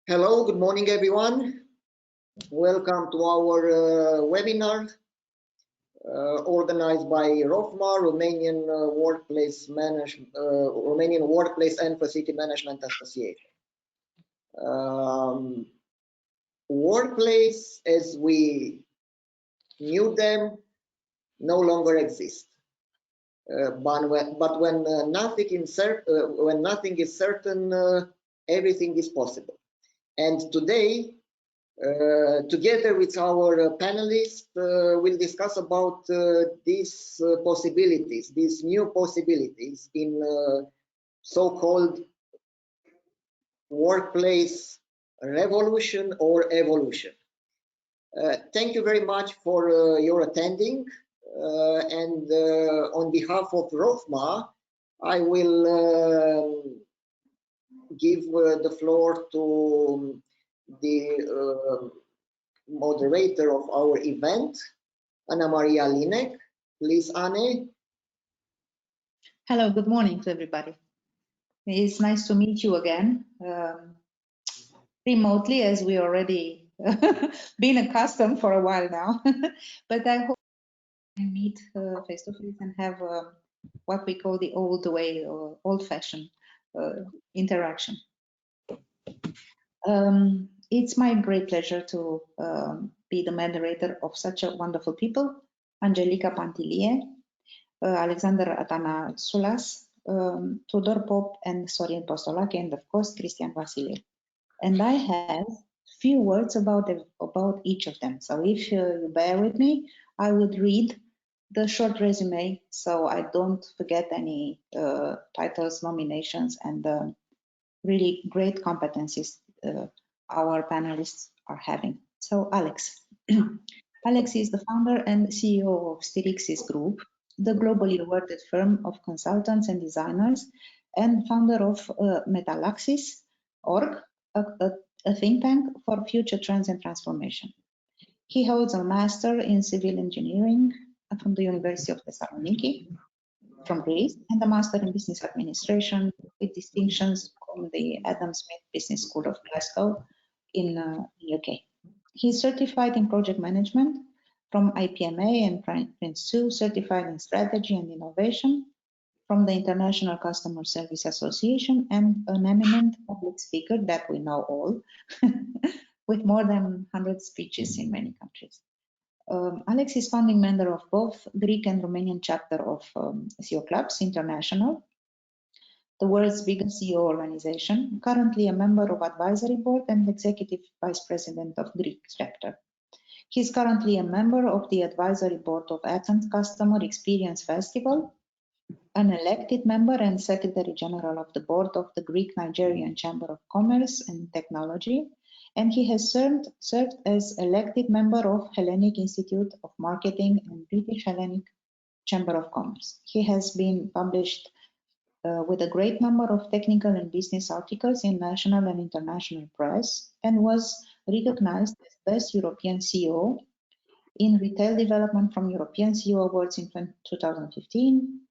Hello, good morning everyone. Welcome to our webinar organized by ROFMA, Romanian Workplace and Facility Management Association. Workplace as we knew them no longer exist. But when nothing is certain, everything is possible. And today, together with our panelists, we'll discuss about these possibilities, these new possibilities in so-called workplace revolution or evolution. Thank you very much for your attending. And on behalf of ROFMA, I will give the floor to the moderator of our event, Anna Maria Linek. Please, Anne. Hello, good morning to everybody. It's nice to meet you again, remotely, as we already been accustomed for a while now. But I hope we can meet face to face and have what we call the old way or old-fashioned interaction. It's my great pleasure to be the moderator of such a wonderful people: Angelica Pantilie, Alexander Atanasulas, Tudor Pop, and Sorin Postolache, and of course Cristian Vasile. And I have few words about each of them. So if you bear with me, I would read the short resume so I don't forget any titles, nominations, and really great competencies our panelists are having. So Alex. Alex is the founder and CEO of Stilixis Group, the globally awarded firm of consultants and designers, and founder of Metalaxis.org, a think tank for future trends and transformation. He holds a master in civil engineering from the University of Thessaloniki, from Greece, and a master in business administration with distinctions from the Adam Smith Business School of Glasgow in UK. He's certified in project management from IPMA and Prince 2, certified in strategy and innovation from the International Customer Service Association, and an eminent public speaker that we know all, with more than 100 speeches in many countries. Alex is founding member of both Greek and Romanian chapter of CEO Clubs International, the world's biggest CEO organization, currently a member of advisory board and executive vice president of Greek chapter. He is currently a member of the advisory board of Athens Customer Experience Festival, an elected member and secretary general of the board of the Greek-Nigerian Chamber of Commerce and Technology, and he has served as elected member of Hellenic Institute of Marketing and British Hellenic Chamber of Commerce. He has been published with a great number of technical and business articles in national and international press, and was recognized as Best European CEO in Retail Development from European CEO Awards in 2015,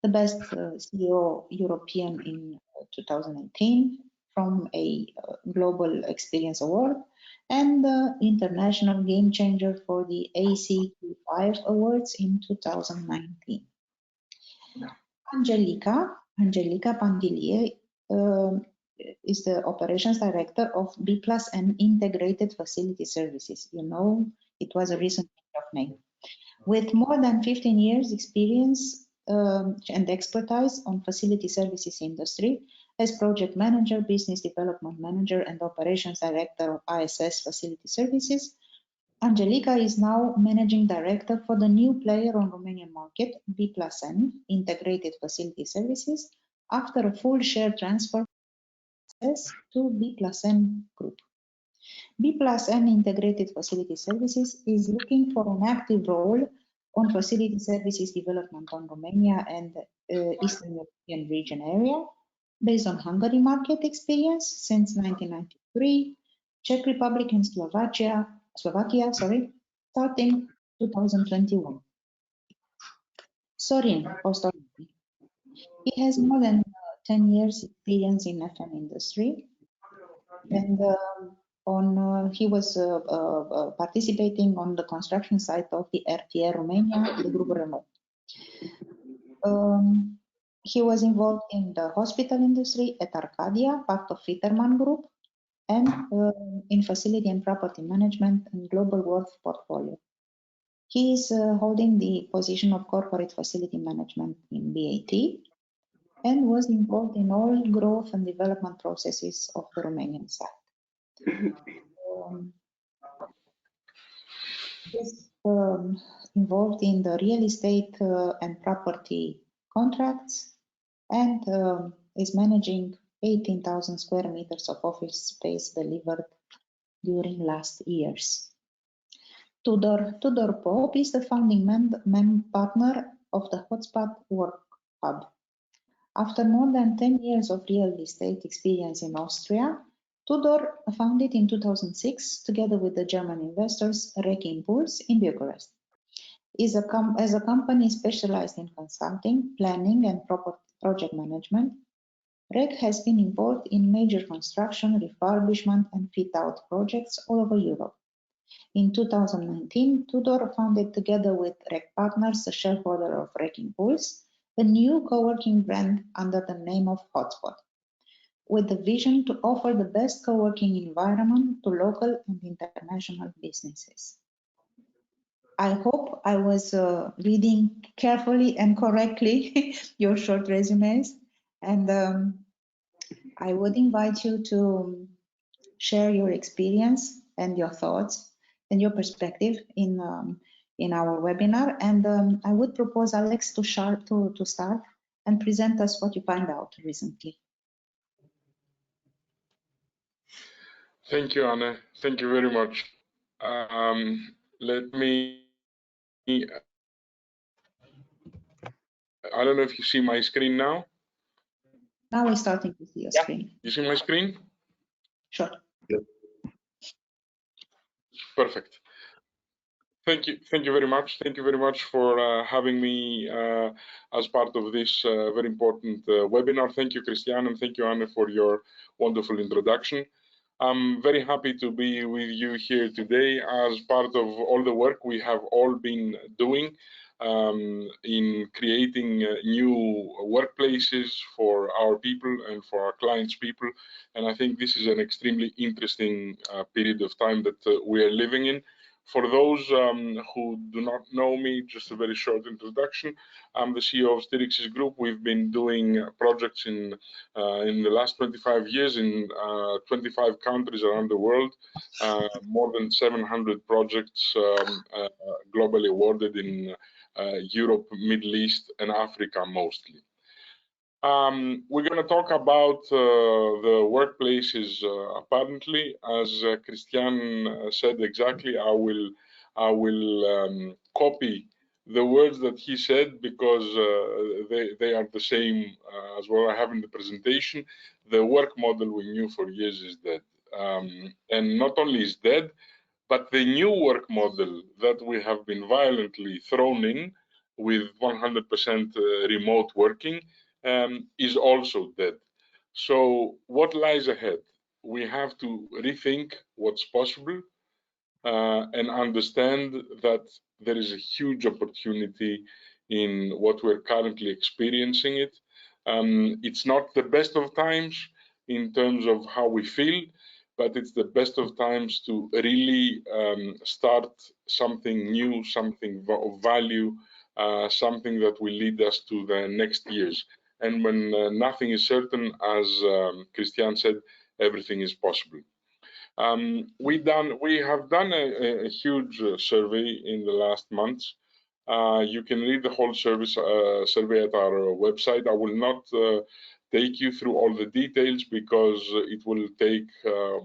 the Best CEO European in 2018 from a Global Experience Award, and the International Game Changer for the ACQ5 Awards in 2019. Angelica Pantilie is the Operations Director of B+N Integrated Facility Services. You know, it was a recent change of name. With more than 15 years experience and expertise on facility services industry as project manager, business development manager, and operations director of ISS Facility Services, Angelica is now managing director for the new player on Romanian market, B+N Integrated Facility Services, after a full share transfer to B+N Group. B+N Integrated Facility Services is looking for an active role on facility services development on Romania and Eastern European region area, based on Hungary market experience since 1993, Czech Republic and Slovakia, starting 2021. Sorin Postolache. He has more than 10 years experience in FM industry, and he was participating on the construction site of the RTA Romania, the Group Renault. He was involved in the hospital industry at Arcadia, part of Fitterman Group, and in facility and property management and global wealth portfolio. He is holding the position of corporate facility management in BAT and was involved in all growth and development processes of the Romanian side. He's involved in the real estate and property contracts and is managing 18,000 square meters of office space delivered during last years. Tudor Pope is the founding partner of the Hotspot Work Hub. After more than 10 years of real estate experience in Austria, Tudor founded in 2006, together with the German investors, REC Impulse in Bucharest. As a company specialized in consulting, planning, and project management, REC has been involved in major construction, refurbishment, and fit-out projects all over Europe. In 2019, Tudor founded, together with REC Partners, the shareholder of REC Impulse, a new co-working brand under the name of Hotspot, with the vision to offer the best co-working environment to local and international businesses. I hope I was reading carefully and correctly your short resumes, and I would invite you to share your experience and your thoughts and your perspective in our webinar. And I would propose Alex to start and present us what you find out recently. Thank you, Anna. Thank you very much. Let me, I don't know if you see my screen now. Now we're starting to see your screen. You see my screen? Sure. Yep. Perfect. Thank you very much. Thank you very much for having me as part of this very important webinar. Thank you, Christian, and thank you, Anna, for your wonderful introduction. I'm very happy to be with you here today as part of all the work we have all been doing in creating new workplaces for our people and for our clients' people. And I think this is an extremely interesting period of time that we are living in. For those who do not know me, just a very short introduction. I'm the CEO of Styrixis Group. We've been doing projects in the last 25 years in 25 countries around the world, more than 700 projects globally awarded in Europe, Middle East, and Africa mostly. We're going to talk about the workplaces. Apparently, as Christian said exactly, I will copy the words that he said because they are the same as what I have in the presentation. The work model we knew for years is dead, and not only is dead, but the new work model that we have been violently thrown in with 100% remote working is also dead. So what lies ahead? We have to rethink what's possible and understand that there is a huge opportunity in what we're currently experiencing it. It's not the best of times in terms of how we feel, but it's the best of times to really start something new, something of value, something that will lead us to the next years. And when nothing is certain, as Christian said, everything is possible. We have done a huge survey in the last months. You can read the whole survey at our website. I will not take you through all the details because it will take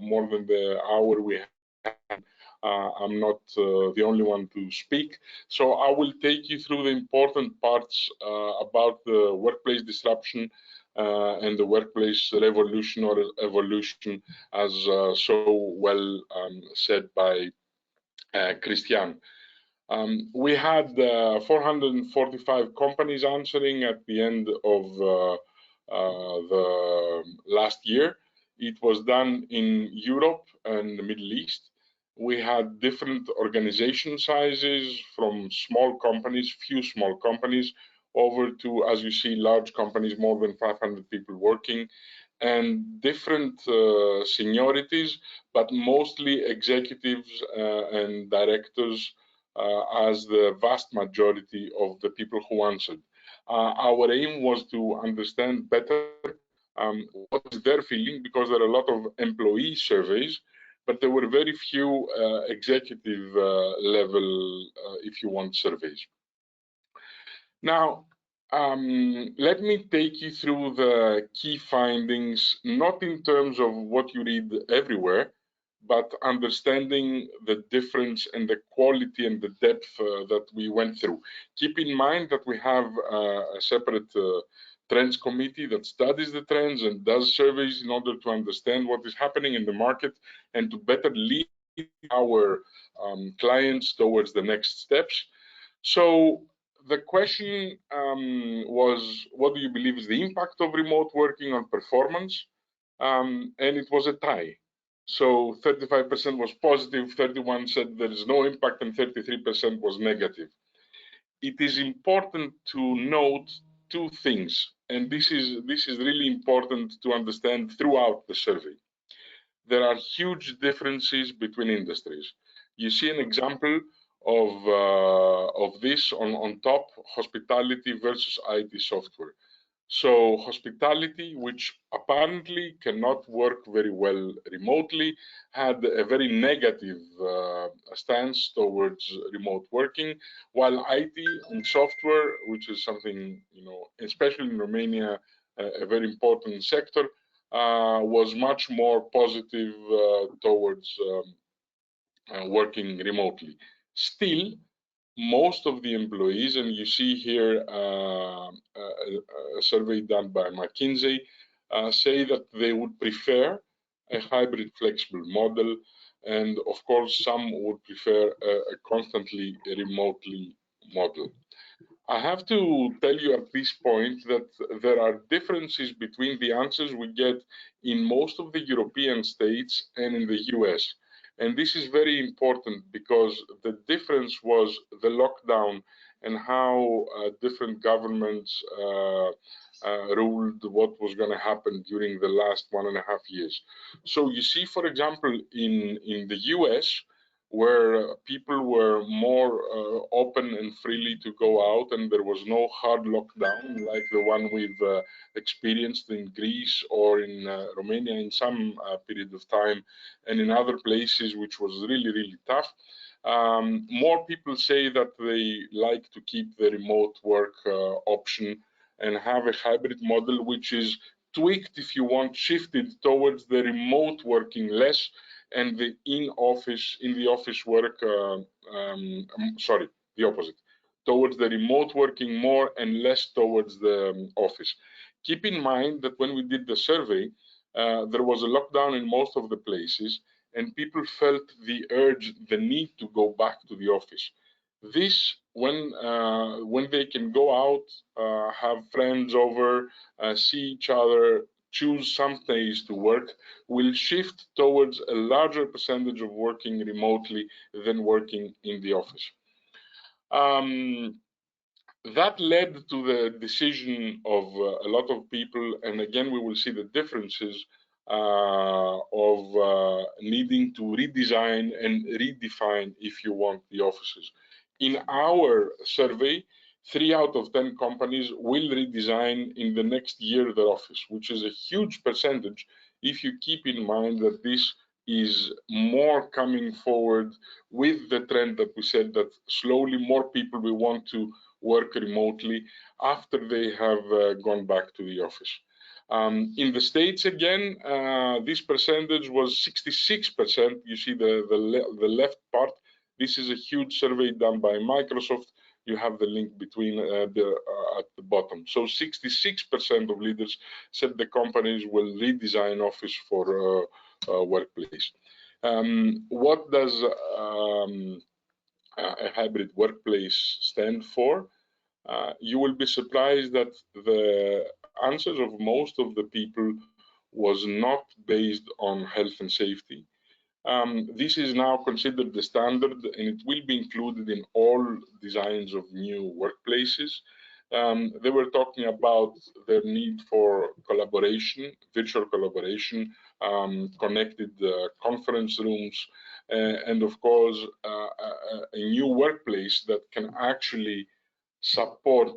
more than the hour we have. I'm not the only one to speak. So I will take you through the important parts about the workplace disruption and the workplace revolution or evolution, as so well said by Christian. We had 445 companies answering at the end of the last year. It was done in Europe and the Middle East. We had different organization sizes, from small companies, few small companies, over to, as you see, large companies, more than 500 people working, and different seniorities, but mostly executives and directors as the vast majority of the people who answered. Our aim was to understand better what is their feeling, because there are a lot of employee surveys, but there were very few executive level, if you want, surveys. Now, let me take you through the key findings, not in terms of what you read everywhere, but understanding the difference and the quality and the depth that we went through. Keep in mind that we have a separate trends committee that studies the trends and does surveys in order to understand what is happening in the market and to better lead our clients towards the next steps. So the question was, what do you believe is the impact of remote working on performance? And it was a tie. So 35% was positive, 31% said there is no impact, and 33% was negative. It is important to note two things, and this is really important to understand throughout the survey. There are huge differences between industries. You see an example of this on top: hospitality versus IT software. So hospitality, which apparently cannot work very well remotely, had a very negative stance towards remote working, while IT and software, which is something, especially in Romania, a very important sector, was much more positive towards working remotely. Still, most of the employees, and you see here a survey done by McKinsey, say that they would prefer a hybrid flexible model, and of course some would prefer a constantly remotely model. I have to tell you at this point that there are differences between the answers we get in most of the European states and in the US. And this is very important because the difference was the lockdown and how different governments ruled what was going to happen during the last 1.5 years. So you see, for example, in the US, where people were more open and freely to go out, and there was no hard lockdown like the one we've experienced in Greece or in Romania in some period of time, and in other places, which was really, really tough. More people say that they like to keep the remote work option and have a hybrid model, which is tweaked, if you want, shifted towards the remote working less, and the in the office work, sorry, the opposite, towards the remote working more and less towards the office. Keep in mind that when we did the survey, there was a lockdown in most of the places, and people felt the urge, the need to go back to the office. This, when they can go out, have friends over, see each other, choose some days to work, will shift towards a larger percentage of working remotely than working in the office. That led to the decision of a lot of people, and again we will see the differences of needing to redesign and redefine, if you want, the offices. In our survey, 3 out of 10 companies will redesign in the next year their office, which is a huge percentage if you keep in mind that this is more coming forward with the trend that we said that slowly more people will want to work remotely after they have gone back to the office. In the States, again, this percentage was 66%. You see the left part. This is a huge survey done by Microsoft. You have the link between at the bottom. So 66% of leaders said the companies will redesign office for workplace. What does a hybrid workplace stand for? You will be surprised that the answers of most of the people was not based on health and safety. This is now considered the standard, and it will be included in all designs of new workplaces. They were talking about their need for collaboration, virtual collaboration, connected conference rooms, and of course, a new workplace that can actually support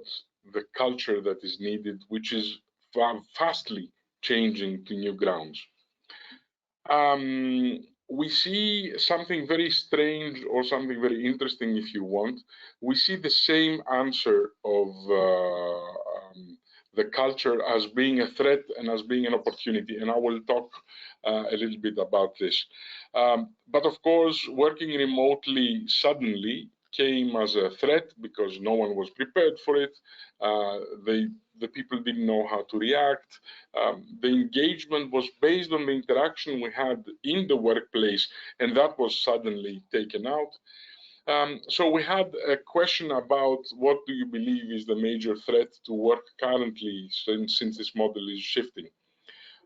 the culture that is needed, which is fastly changing to new grounds. We see something very strange or something very interesting, if you want. We see the same answer of the culture as being a threat and as being an opportunity, and I will talk a little bit about this. But of course, working remotely suddenly came as a threat because no one was prepared for it. The people didn't know how to react. The engagement was based on the interaction we had in the workplace, and that was suddenly taken out. So we had a question about what do you believe is the major threat to work currently since this model is shifting.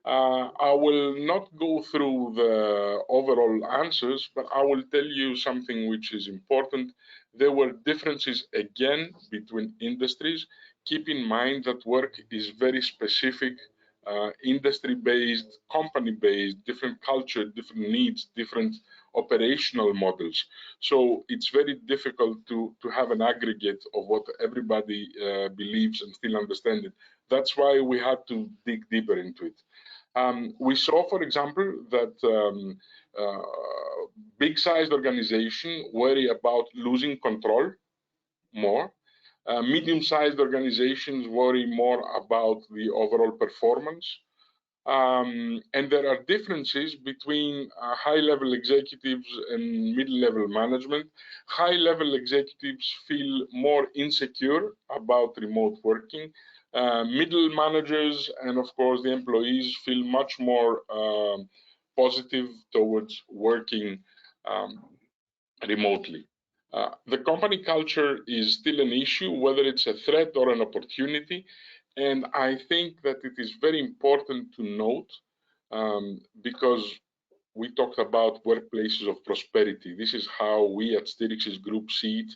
I will not go through the overall answers, but I will tell you something which is important. There were differences again between industries. Keep in mind that work is very specific, industry-based, company-based, different culture, different needs, different operational models. So it's very difficult to have an aggregate of what everybody believes and still understand it. That's why we had to dig deeper into it. We saw, for example, that big-sized organizations worry about losing control more. Medium-sized organizations worry more about the overall performance. And there are differences between high-level executives and mid-level management. High-level executives feel more insecure about remote working. Middle managers and, of course, the employees feel much more positive towards working remotely. The company culture is still an issue, whether it's a threat or an opportunity. And I think that it is very important to note, because we talked about workplaces of prosperity. This is how we at Styrix's group see it.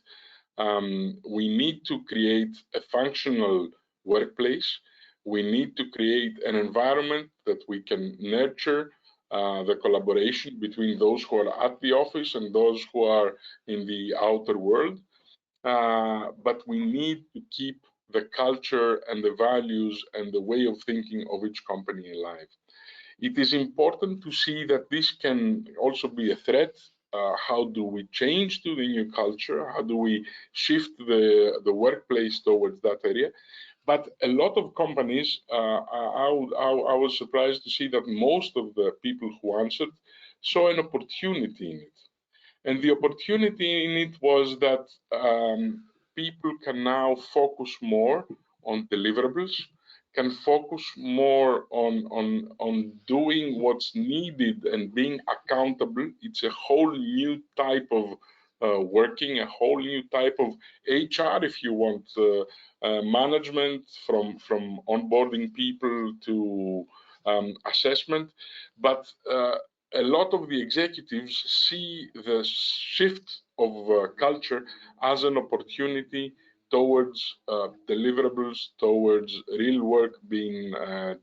We need to create a functional workplace. We need to create an environment that we can nurture the collaboration between those who are at the office and those who are in the outer world. But we need to keep the culture and the values and the way of thinking of each company alive. It is important to see that this can also be a threat. How do we change to the new culture? How do we shift the workplace towards that area? But a lot of companies, I was surprised to see that most of the people who answered saw an opportunity in it. And the opportunity in it was that people can now focus more on deliverables, can focus more on doing what's needed and being accountable. It's a whole new type of working, a whole new type of HR, if you want, management, from onboarding people to assessment. But a lot of the executives see the shift of culture as an opportunity towards deliverables, towards real work being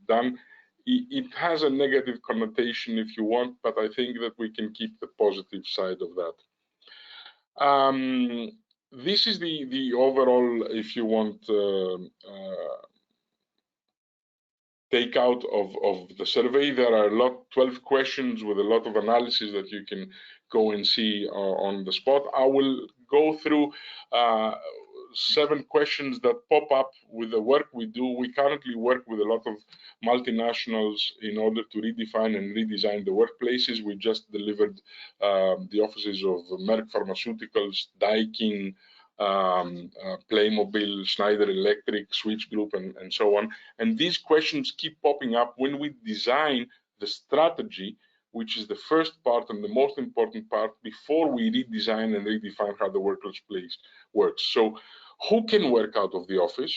done. It has a negative connotation if you want, but I think that we can keep the positive side of that. This is the overall, if you want, takeout of the survey. There are 12 questions with a lot of analysis that you can go and see on the spot. I will go through 7 questions that pop up with the work we do. We currently work with a lot of multinationals in order to redefine and redesign the workplaces. We just delivered the offices of Merck Pharmaceuticals, Daikin, Playmobil, Schneider Electric, Switch Group, and so on. And these questions keep popping up when we design the strategy, which is the first part and the most important part before we redesign and redefine how the workplace works. So who can work out of the office?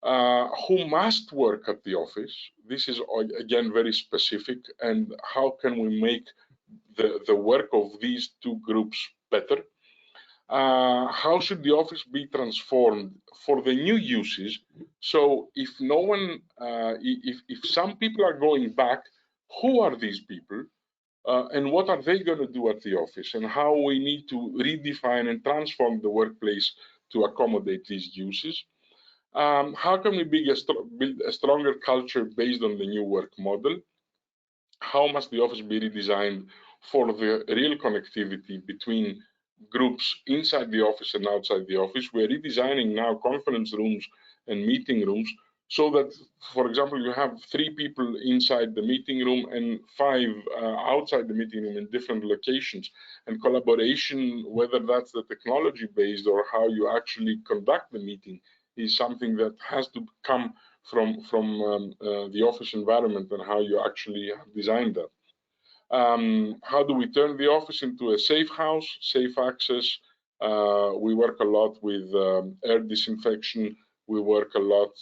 who must work at the office. This is again very specific, and how can we make the work of these two groups better? How should the office be transformed for the new uses? So if no one, if some people are going back, who are these people? And what are they going to do at the office? And how we need to redefine and transform the workplace to accommodate these uses? How can we build a stronger culture based on the new work model? How must the office be redesigned for the real connectivity between groups inside the office and outside the office? We're redesigning now conference rooms and meeting rooms so that, for example, you have 3 people inside the meeting room and 5 outside the meeting room in different locations. And collaboration, whether that's the technology based or how you actually conduct the meeting, is something that has to come from the office environment and how you actually have designed that. How do we turn the office into a safe house, safe access? We work a lot with air disinfection. We work a lot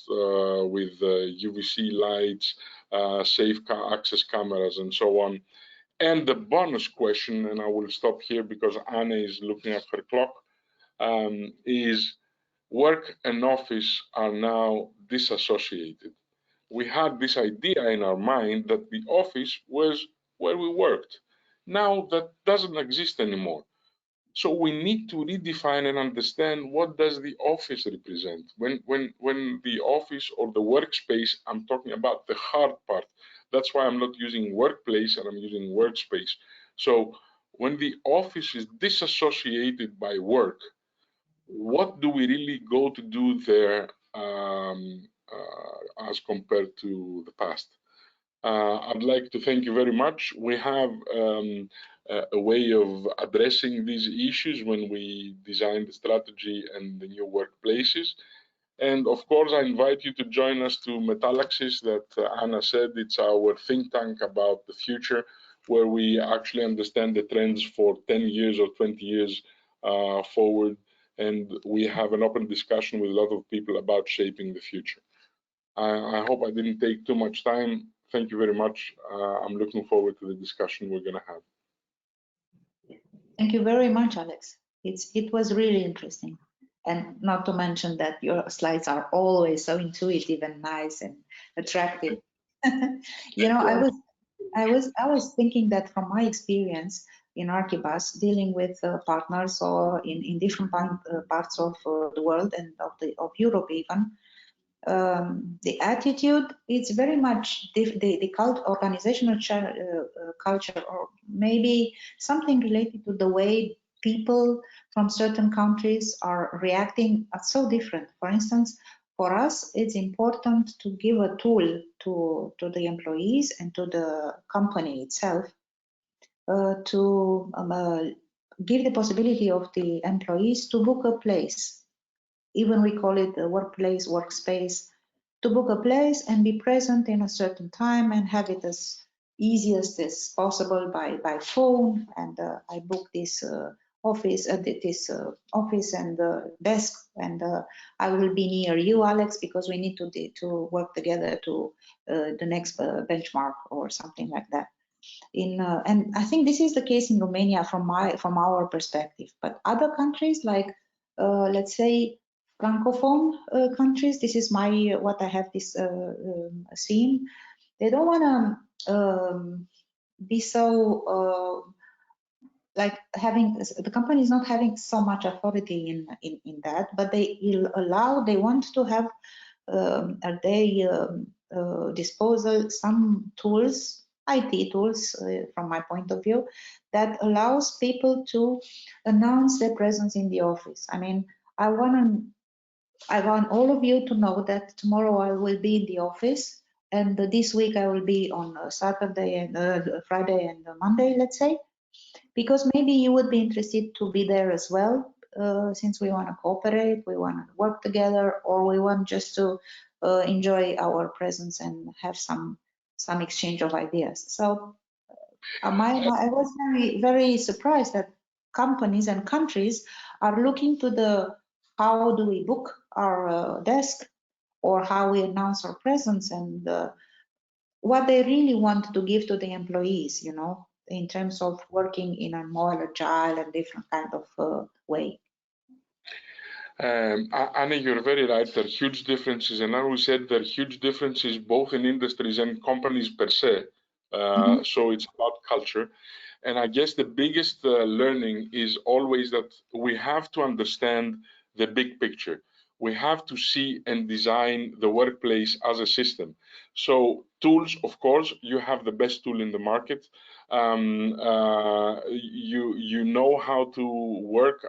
with UVC lights, safe access cameras, and so on. And the bonus question, and I will stop here because Anna is looking at her clock, is work and office are now disassociated. We had this idea in our mind that the office was where we worked. Now that doesn't exist anymore. So we need to redefine and understand, what does the office represent? When the office or the workspace, I'm talking about the hard part. That's why I'm not using workplace and I'm using workspace. So when the office is disassociated by work, what do we really go to do there as compared to the past? I'd like to thank you very much. We have a way of addressing these issues when we design the strategy and the new workplaces. And of course, I invite you to join us to Metallaxis, that Anna said. It's our think tank about the future, where we actually understand the trends for 10 years or 20 years forward. And we have an open discussion with a lot of people about shaping the future. I hope I didn't take too much time. Thank you very much. I'm looking forward to the discussion we're going to have. Thank you very much, Alex. It was really interesting. And not to mention that your slides are always so intuitive and nice and attractive. You know, I was thinking that from my experience in Archibus, dealing with partners or in different parts of the world and of Europe even, the attitude is very much the organizational culture, or maybe something related to the way people from certain countries are reacting are so different. For instance, for us, it's important to give a tool to the employees and to the company itself to give the possibility of the employees to book a place. Even we call it a workplace, workspace, to book a place and be present in a certain time and have it as easiest as possible by phone. And I book this office and desk, and I will be near you, Alex, because we need to work together to the next benchmark or something like that. And I think this is the case in Romania from our perspective. But other countries, like let's say Francophone countries, this is what I have this seen. They don't want to be so like the company is not having so much authority in that, but they want to have at their disposal some tools, IT tools, from my point of view, that allows people to announce their presence in the office. I mean, I want all of you to know that tomorrow I will be in the office, and this week I will be on Saturday and Friday and Monday, let's say, because maybe you would be interested to be there as well, since we want to cooperate, we want to work together, or we want just to enjoy our presence and have some exchange of ideas. So I was very, very surprised that companies and countries are looking to how do we book our desk, or how we announce our presence, and what they really want to give to the employees, you know, in terms of working in a more agile and different kind of way. Anna, you're very right. There are huge differences, and now we said there are huge differences both in industries and companies per se. So it's about culture. And I guess the biggest learning is always that we have to understand the big picture. We have to see and design the workplace as a system. So tools, of course, you have the best tool in the market. You know how to work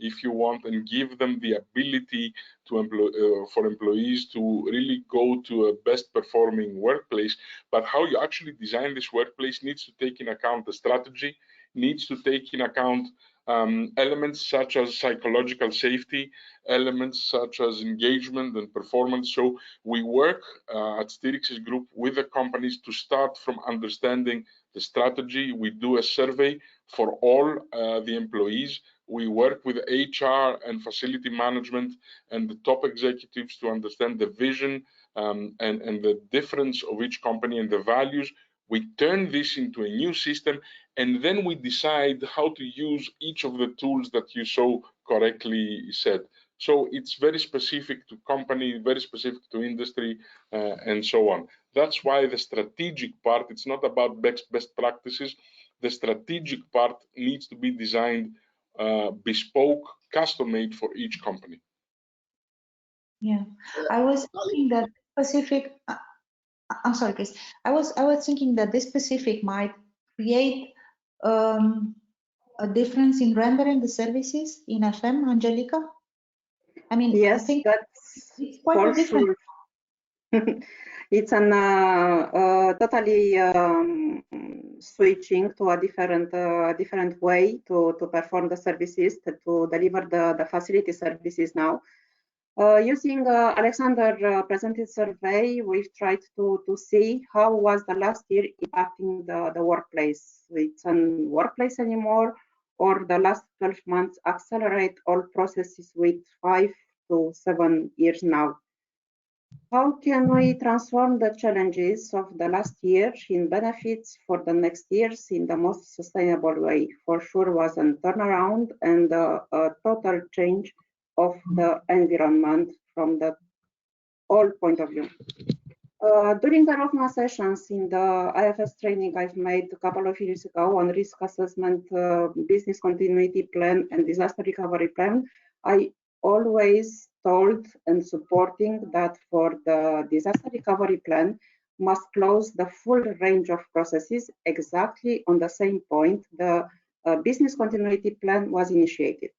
if you want, and give them the ability to for employees to really go to a best performing workplace. But how you actually design this workplace needs to take in account the strategy, needs to take in account elements such as psychological safety, elements such as engagement and performance. So we work at Styrix's group with the companies to start from understanding the strategy. We do a survey for all the employees. We work with HR and facility management and the top executives to understand the vision and the difference of each company and the values. We turn this into a new system, and then we decide how to use each of the tools that you so correctly said. So it's very specific to company, very specific to industry, and so on. That's why the strategic part, it's not about best practices. The strategic part needs to be designed bespoke, custom-made for each company. Yeah, I was thinking that specific. I'm sorry, Chris. I was thinking that this specific might create a difference in rendering the services in FM, Angelica. I mean, yes, I think that's it's quite a difference. Sure. It's an totally switching to a different way to perform the services, to deliver the facility services now. Using Alexander presented survey, we've tried to see how was the last year impacting the workplace. It's an workplace anymore, or the last 12 months accelerate all processes with 5 to 7 years now. How can we transform the challenges of the last year in benefits for the next years in the most sustainable way? For sure was a turnaround and a total change of the environment from the all point of view. During the ROFMA sessions in the IFS training I've made a couple of years ago on risk assessment, business continuity plan and disaster recovery plan, I always told and supporting that for the disaster recovery plan must close the full range of processes exactly on the same point the business continuity plan was initiated.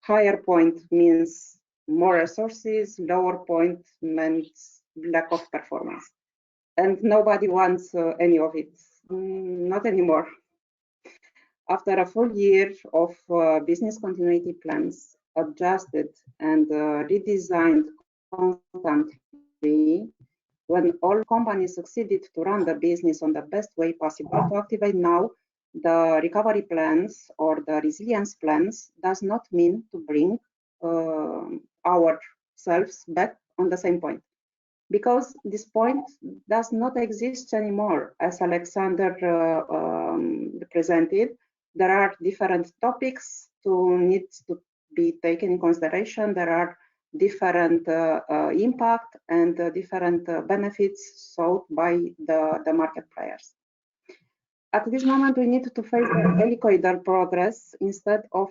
Higher point means more resources, lower point means lack of performance. And nobody wants any of it, not anymore. After a full year of business continuity plans adjusted and redesigned constantly, when all companies succeeded to run the business on the best way possible, to activate now the recovery plans or the resilience plans does not mean to bring ourselves back on the same point, because this point does not exist anymore. As Alexander presented, there are different topics to need to be taken in consideration. There are different impact and different benefits sought by the market players. At this moment, we need to face the helicoidal progress instead of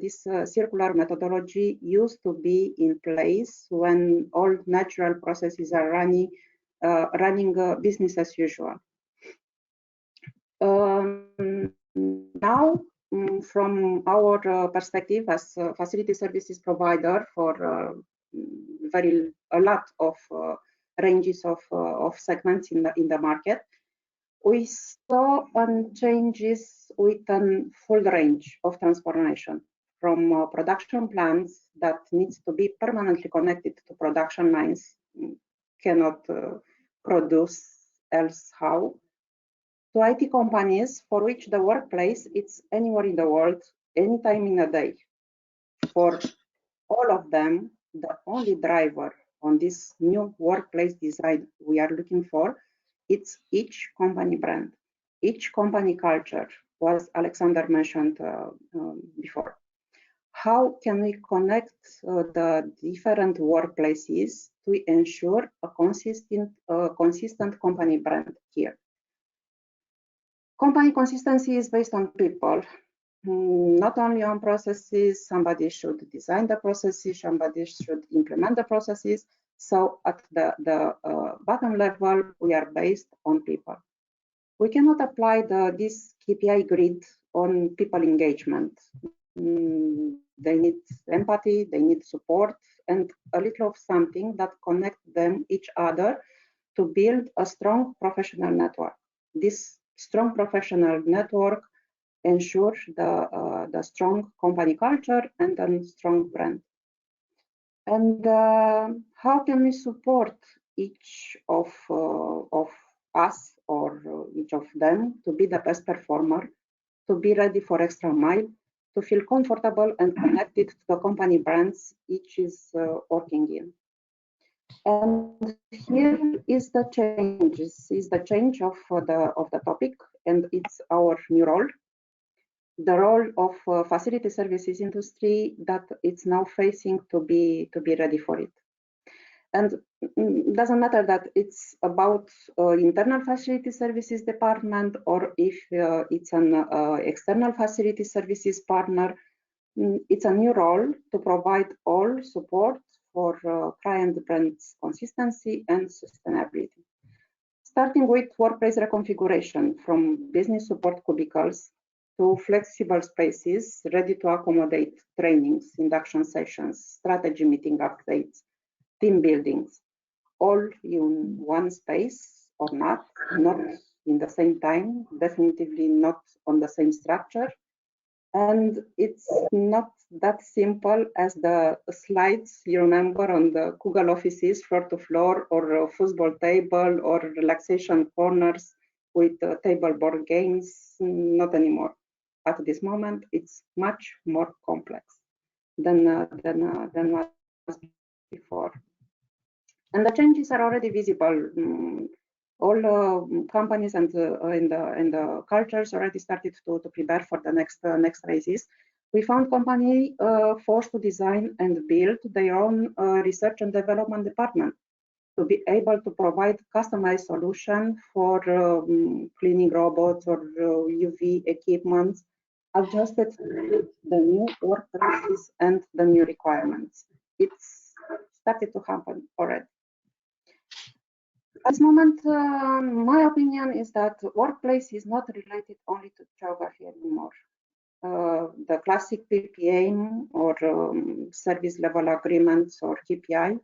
this circular methodology used to be in place when all natural processes are running business as usual. Now, from our perspective as a facility services provider for a lot of ranges of segments in the market, we saw changes with a full range of transformation, from production plants that needs to be permanently connected to production lines, cannot produce else how, to IT companies for which the workplace is anywhere in the world, anytime in a day. For all of them, the only driver on this new workplace design we are looking for, it's each company brand, each company culture, was Alexander mentioned before. How can we connect the different workplaces to ensure a consistent company brand here? Company consistency is based on people, not only on processes. Somebody should design the processes, somebody should implement the processes. So at the bottom level, we are based on people. We cannot apply this KPI grid on people engagement. They need empathy, they need support, and a little of something that connect them each other to build a strong professional network. This strong professional network ensures the strong company culture and a strong brand. And how can we support each of us or each of them to be the best performer, to be ready for extra mile, to feel comfortable and connected to the company brands each is working in? And here is the change. This is the change of the topic, and it's our new role. The role of facility services industry that it's now facing to be ready for it. And it doesn't matter that it's about internal facility services department or if it's an external facility services partner. It's a new role to provide all support for client brands consistency and sustainability. Starting with workplace reconfiguration from business support cubicles to flexible spaces ready to accommodate trainings, induction sessions, strategy meeting updates, team buildings, all in one space or not in the same time, definitely not on the same structure. And it's not that simple as the slides you remember on the Google offices, floor to floor, or a football table, or relaxation corners with table board games. Not anymore. At this moment, it's much more complex than was before. And the changes are already visible. All companies and the cultures already started to prepare for the next phases. We found companies forced to design and build their own research and development department to be able to provide customized solution for cleaning robots or UV equipment adjusted to the new workplaces and the new requirements. It's started to happen already. At this moment, my opinion is that workplace is not related only to geography anymore. The classic PPM or service level agreements or KPI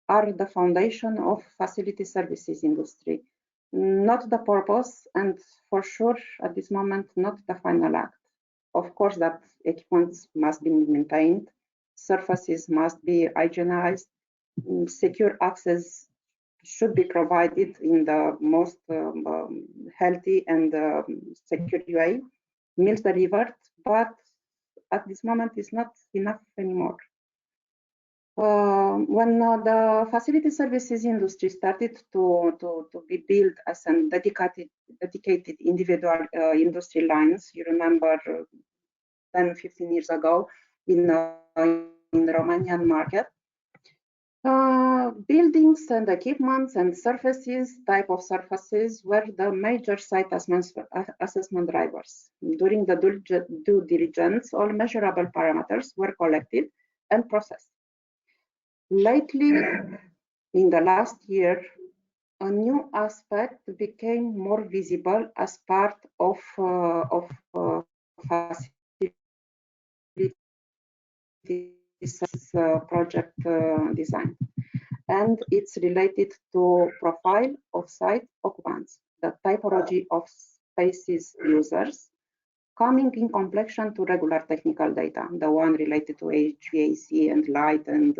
are the foundation of facility services industry, not the purpose, and for sure at this moment not the final act. Of course, that equipments must be maintained, surfaces must be hygienized, secure access should be provided in the most healthy and secure way, meals delivered, but at this moment it's not enough anymore. When the facility services industry started to be built as a dedicated individual industry lines, you remember 10, 15 years ago in the Romanian market, buildings and equipments and surfaces, type of surfaces, were the major site assessment drivers. During the due diligence, all measurable parameters were collected and processed. Lately, in the last year, a new aspect became more visible as part of facility project design, and it's related to profile of site occupants, the typology of spaces users, coming in complexion to regular technical data, the one related to HVAC and light and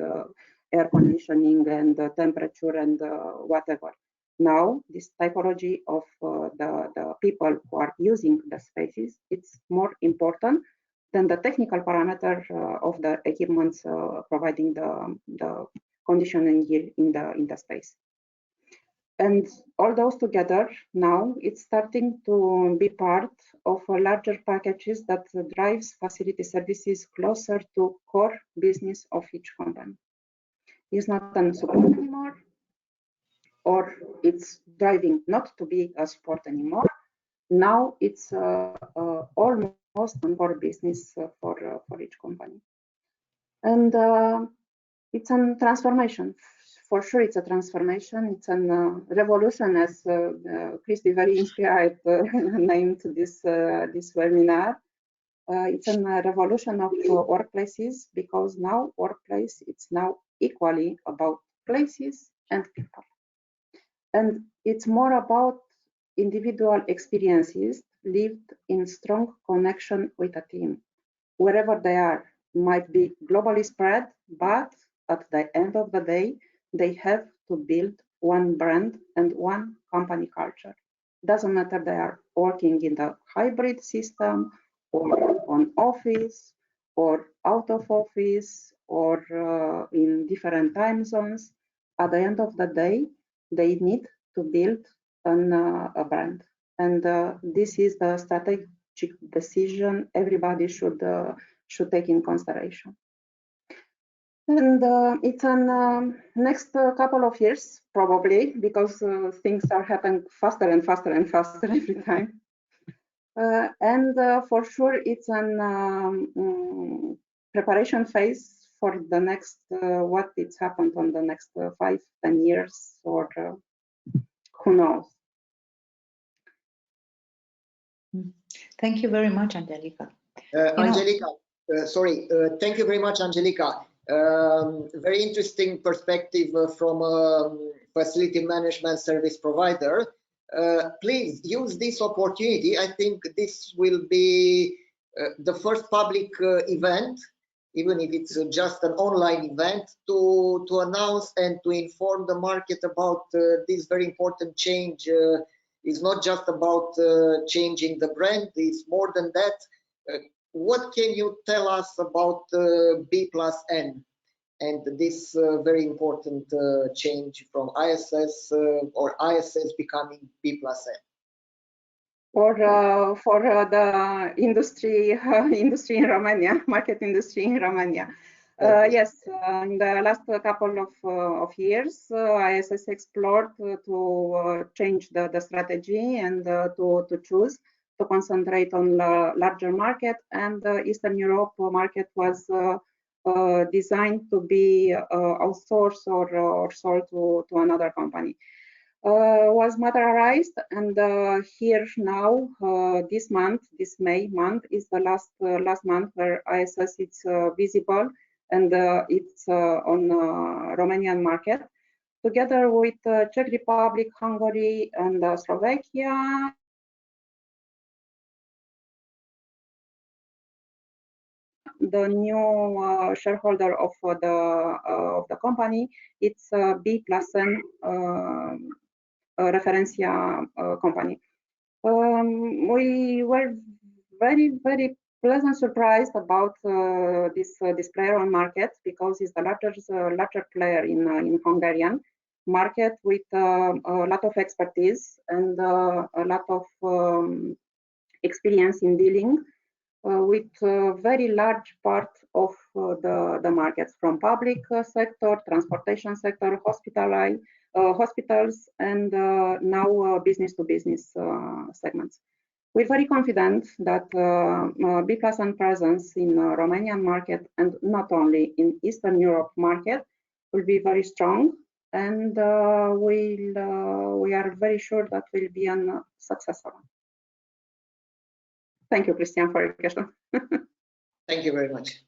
air conditioning and temperature and whatever. Now, this typology of the people who are using the spaces, it's more important than the technical parameter of the equipments providing the conditioning in the space. And all those together now it's starting to be part of a larger packages that drives facility services closer to core business of each company. It's not a support anymore, or it's driving not to be a support anymore. Now it's almost a core business for each company. And it's a transformation. For sure, it's a transformation. It's a revolution, as Christy very inspired named this webinar. It's a revolution of workplaces, because now workplace, it's now equally about places and people. And it's more about individual experiences lived in strong connection with a team, wherever they are. Might be globally spread, but at the end of the day, they have to build one brand and one company culture. Doesn't matter they are working in the hybrid system, or on office, or out of office, or in different time zones. At the end of the day, they need to build a brand. And this is the strategic decision everybody should take in consideration. And it's an next couple of years, probably, because things are happening faster and faster and faster every time. And for sure, it's an preparation phase for the next, what it's happened on the next 5-10 years, or who knows. Thank you very much, Angelica. Angelica, sorry, thank you very much, Angelica. Very interesting perspective from a facility management service provider. Please use this opportunity. I think this will be the first public event, even if it's just an online event, to announce and to inform the market about this very important change. It's not just about changing the brand, it's more than that. What can you tell us about B+N and this very important change from ISS or ISS becoming B+N? For the industry in Romania, market industry in Romania. Yes, in the last couple of years, ISS explored to change the strategy and to choose to concentrate on the larger market, and the Eastern Europe market was designed to be outsourced or sold to another company. Was materialized, and here now, this month, this May month, is the last month where ISS is visible, and it's on Romanian market, together with Czech Republic, Hungary, and Slovakia. The new shareholder of the company, it's B+N Referencia company. We were very pleasant surprised about this player on market, because it's the larger player in Hungarian market, with a lot of expertise and a lot of experience in dealing with a very large part of the markets, from public sector, transportation sector, hospitals, and now business-to-business segments. We're very confident that B+N presence in Romanian market, and not only in Eastern Europe market, will be very strong, and we are very sure that will be a successful. Thank you, Christian, for your question. Thank you very much.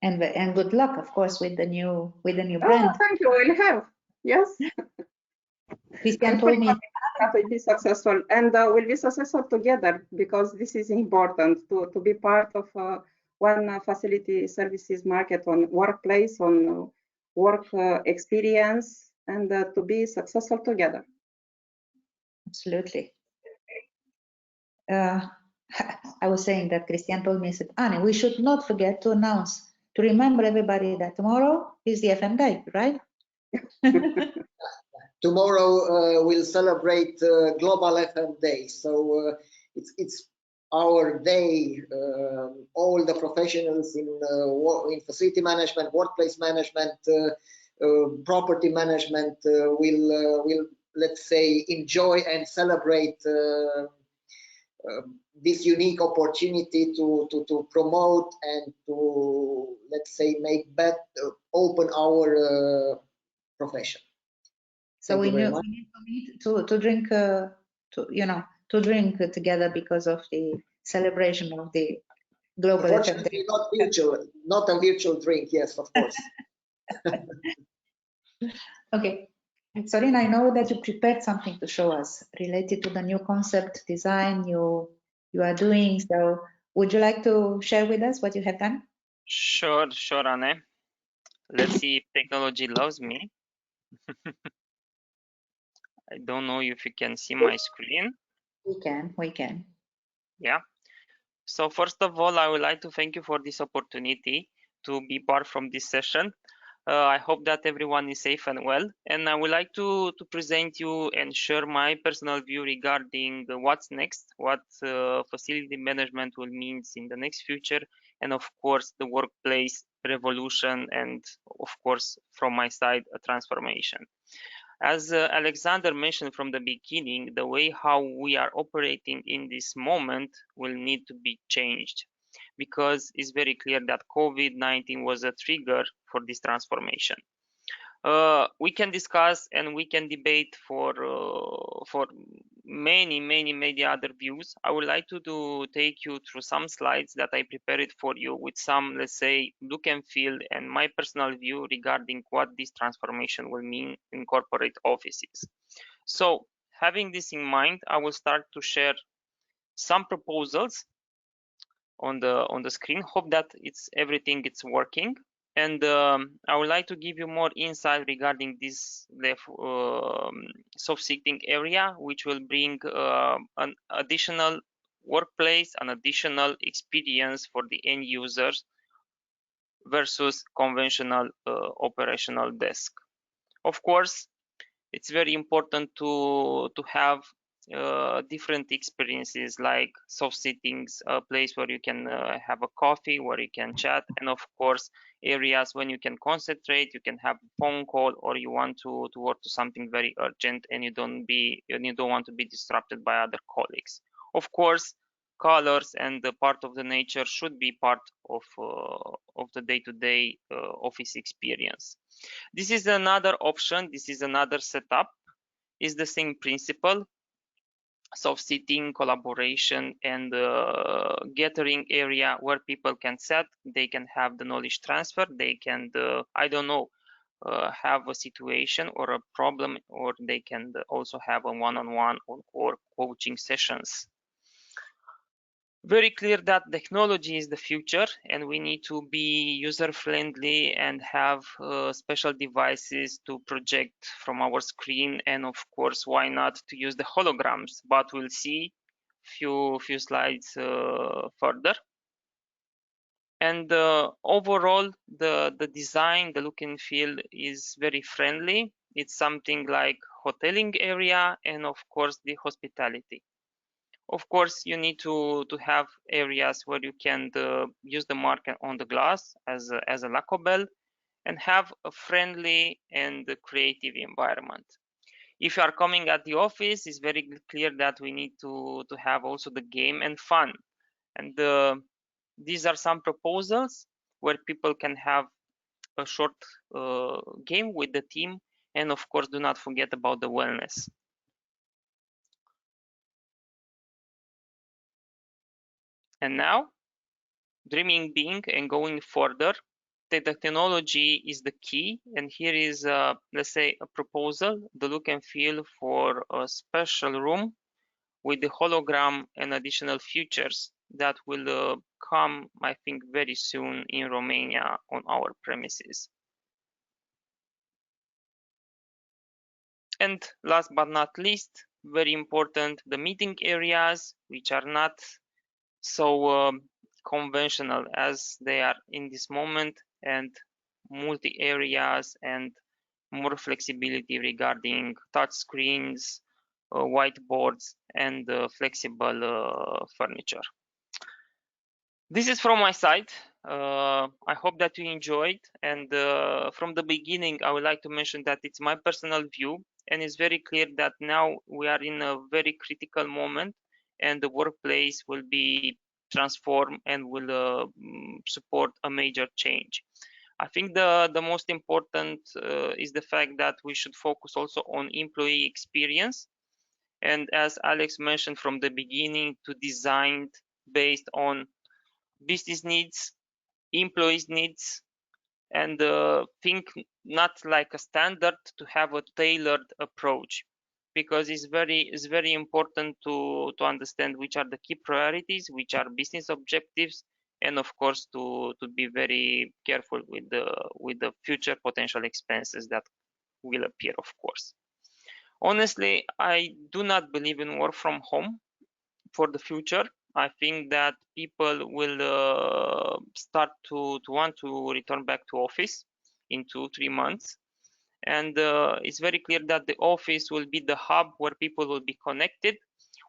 And good luck, of course, with the new brand. Oh, thank you. We'll have, yes. Christian told me that will be successful, and we'll be successful together, because this is important to be part of one facility services market on workplace, on work experience, and to be successful together. Absolutely. I was saying that Christian told me, he said, Anne, we should not forget to announce to remember everybody that tomorrow is the FM day, right? Tomorrow we'll celebrate Global FM Day. So it's our day. All the professionals in facility management, workplace management, property management will let's say enjoy and celebrate this unique opportunity to promote and to let's say make better open our profession. So we need to meet to drink to drink together because of the celebration of the global FM Day. Not a virtual drink, yes, of course. Okay, Sorin, I know that you prepared something to show us related to the new concept design you are doing. So would you like to share with us what you have done? Sure, Anne. Let's see if technology loves me. I don't know if you can see my screen. We can. Yeah. So first of all, I would like to thank you for this opportunity to be part from this session. I hope that everyone is safe and well. And I would like to present you and share my personal view regarding what's next, what facility management will mean in the next future, and of course, the workplace revolution, and of course, from my side, a transformation. As Alexander mentioned from the beginning, the way how we are operating in this moment will need to be changed, because it's very clear that COVID-19 was a trigger for this transformation. We can discuss and we can debate for many other views. I would like to take you through some slides that I prepared for you with some, let's say, look and feel and my personal view regarding what this transformation will mean in corporate offices. So having this in mind, I will start to share some proposals on the screen. Hope that everything is working. And I would like to give you more insight regarding this soft sitting area, which will bring an additional workplace, an additional experience for the end users versus conventional operational desk. Of course, it's very important to have different experiences like soft sittings, a place where you can have a coffee, where you can chat, and of course areas when you can concentrate, you can have a phone call, or you want to work to something very urgent and you don't want to be disrupted by other colleagues. Of course, colors and the part of the nature should be part of the day-to-day office experience. This is another option. This is another setup. It's the same principle. Soft sitting, collaboration, and gathering area where people can sit, they can have the knowledge transfer, they can, have a situation or a problem, or they can also have a one-on-one or coaching sessions. Very clear that technology is the future and we need to be user-friendly and have special devices to project from our screen, and of course, why not to use the holograms, but we'll see few slides further. And overall, the design, the look and feel is very friendly. It's something like hoteling area and of course the hospitality. Of course, you need to have areas where you can use the mark on the glass as a lacobel and have a friendly and creative environment. If you are coming at the office, it's very clear that we need to have also the game and fun. And these are some proposals where people can have a short game with the team. And of course, do not forget about the wellness. And now, dreaming big and going further, the technology is the key. And here is, let's say, a proposal, the look and feel for a special room with the hologram and additional features that will come, I think, very soon in Romania on our premises. And last but not least, very important, the meeting areas, which are not so conventional as they are in this moment, and multi areas and more flexibility regarding touch screens, whiteboards, and flexible furniture. This is from my side. I hope that you enjoyed, and from the beginning I would like to mention that it's my personal view, and it's very clear that now we are in a very critical moment, and the workplace will be transformed and will support a major change. I think the most important is the fact that we should focus also on employee experience, and as Alex mentioned from the beginning, to design based on business needs, employees needs, and think not like a standard, to have a tailored approach, because it's very important to understand which are the key priorities, which are business objectives, and of course to be very careful with the future potential expenses that will appear, of course. Honestly, I do not believe in work from home for the future. I think that people will start to want to return back to office in 2-3 months. And it's very clear that the office will be the hub where people will be connected,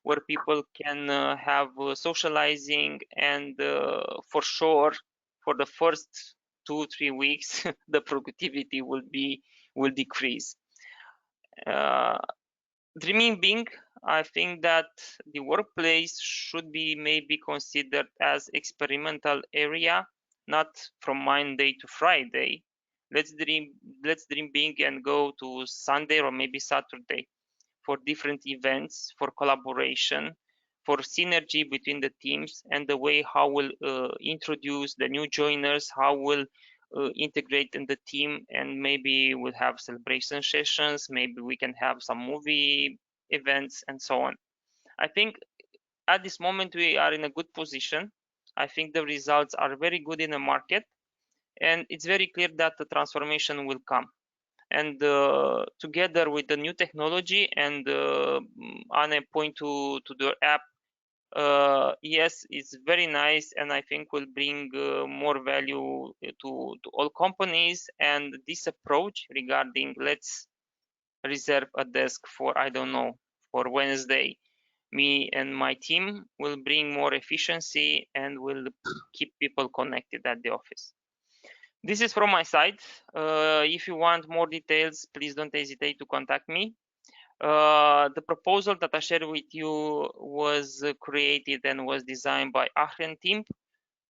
where people can have socializing, and for sure, for the first 2-3 weeks, the productivity will decrease. Dreaming big, I think that the workplace should be maybe considered as experimental area, not from Monday to Friday. Let's dream big and go to Sunday or maybe Saturday for different events, for collaboration, for synergy between the teams, and the way how we'll introduce the new joiners, how we'll integrate in the team, and maybe we'll have celebration sessions, maybe we can have some movie events and so on. I think at this moment we are in a good position. I think the results are very good in the market, and it's very clear that the transformation will come. And together with the new technology, and Anne point to the app, yes, it's very nice, and I think will bring more value to all companies. And this approach regarding let's reserve a desk for, I don't know, for Wednesday, me and my team will bring more efficiency and will keep people connected at the office. This is from my side. If you want more details, please don't hesitate to contact me. The proposal that I shared with you was created and was designed by Ahren team.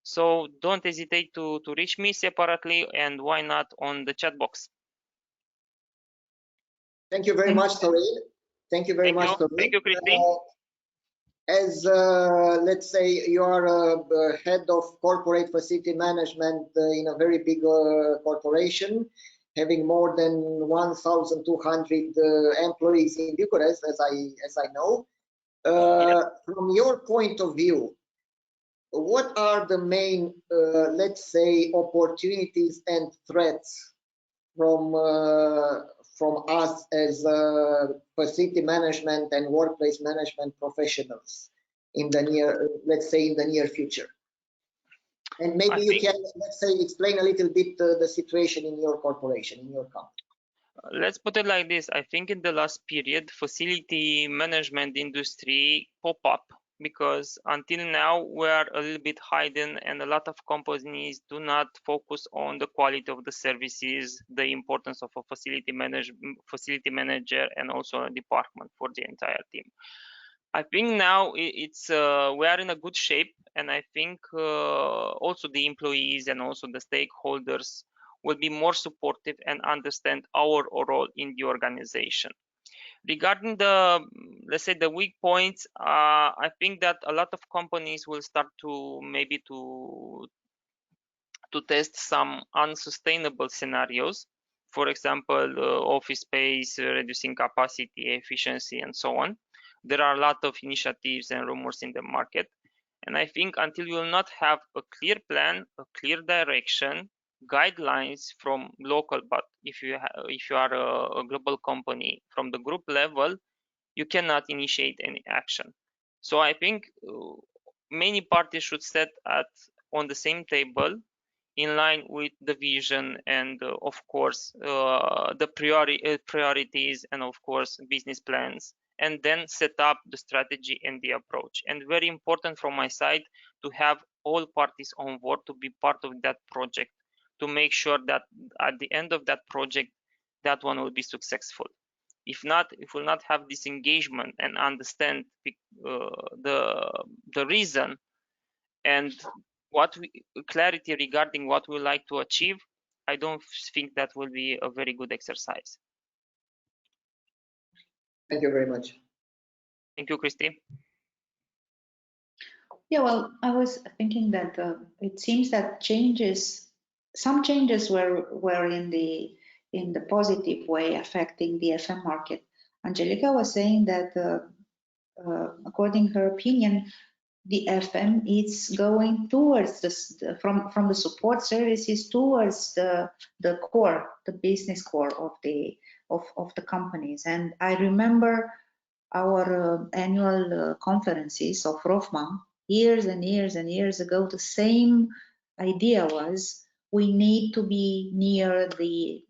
So don't hesitate to reach me separately, and why not on the chat box. Thank you very much, Toril. Thank you very much, Toril. Thank you, Christine. As let's say you are a head of corporate facility management in a very big corporation, having more than 1,200 employees in Bucharest, as I know. From your point of view, what are the main, let's say, opportunities and threats from us as facility management and workplace management professionals in the near, let's say, in the near future? And maybe you can, let's say, explain a little bit the situation in your corporation, in your company. Let's put it like this. I think in the last period, facility management industry pop up, because until now we are a little bit hidden, and a lot of companies do not focus on the quality of the services, the importance of a facility manager, and also a department for the entire team. I think now it's we are in a good shape, and I think also the employees and also the stakeholders will be more supportive and understand our role in the organization. Regarding the, let's say, the weak points, I think that a lot of companies will start to maybe to test some unsustainable scenarios. For example, office space, reducing capacity, efficiency, and so on. There are a lot of initiatives and rumors in the market. And I think until you will not have a clear plan, a clear direction, guidelines from local, but if you are a global company, from the group level, you cannot initiate any action. So I think many parties should set at on the same table in line with the vision and of course the priorities and of course business plans, and then set up the strategy and the approach. And very important from my side to have all parties on board to be part of that project, to make sure that at the end of that project that one will be successful. If not, if we'll not have this engagement and understand the reason and clarity regarding what we like to achieve, I don't think that will be a very good exercise. Thank you very much. Thank you, Christy. Yeah, well, I was thinking that it seems that some changes were in the positive way affecting the FM market. Angelica was saying that according to her opinion, the FM is going towards from the support services towards the core, the business core of the companies. And I remember our annual conferences of ROFMA years and years and years ago. The same idea was we need to be near the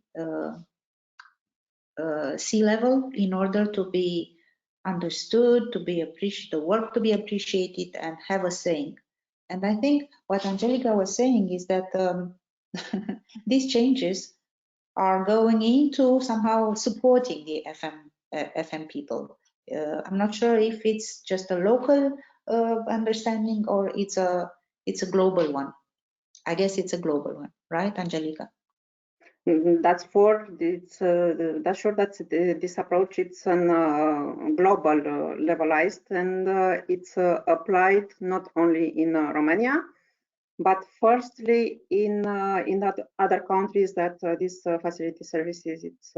sea level in order to be understood, to be appreciated, the work to be appreciated and have a saying. And I think what Angelica was saying is that these changes are going into somehow supporting the FM people. I'm not sure if it's just a local understanding or it's a global one. I guess it's a global one, right, Angelica? That's sure that this approach it's an global levelized, and it's applied not only in Romania, but firstly in other countries that this facility services it's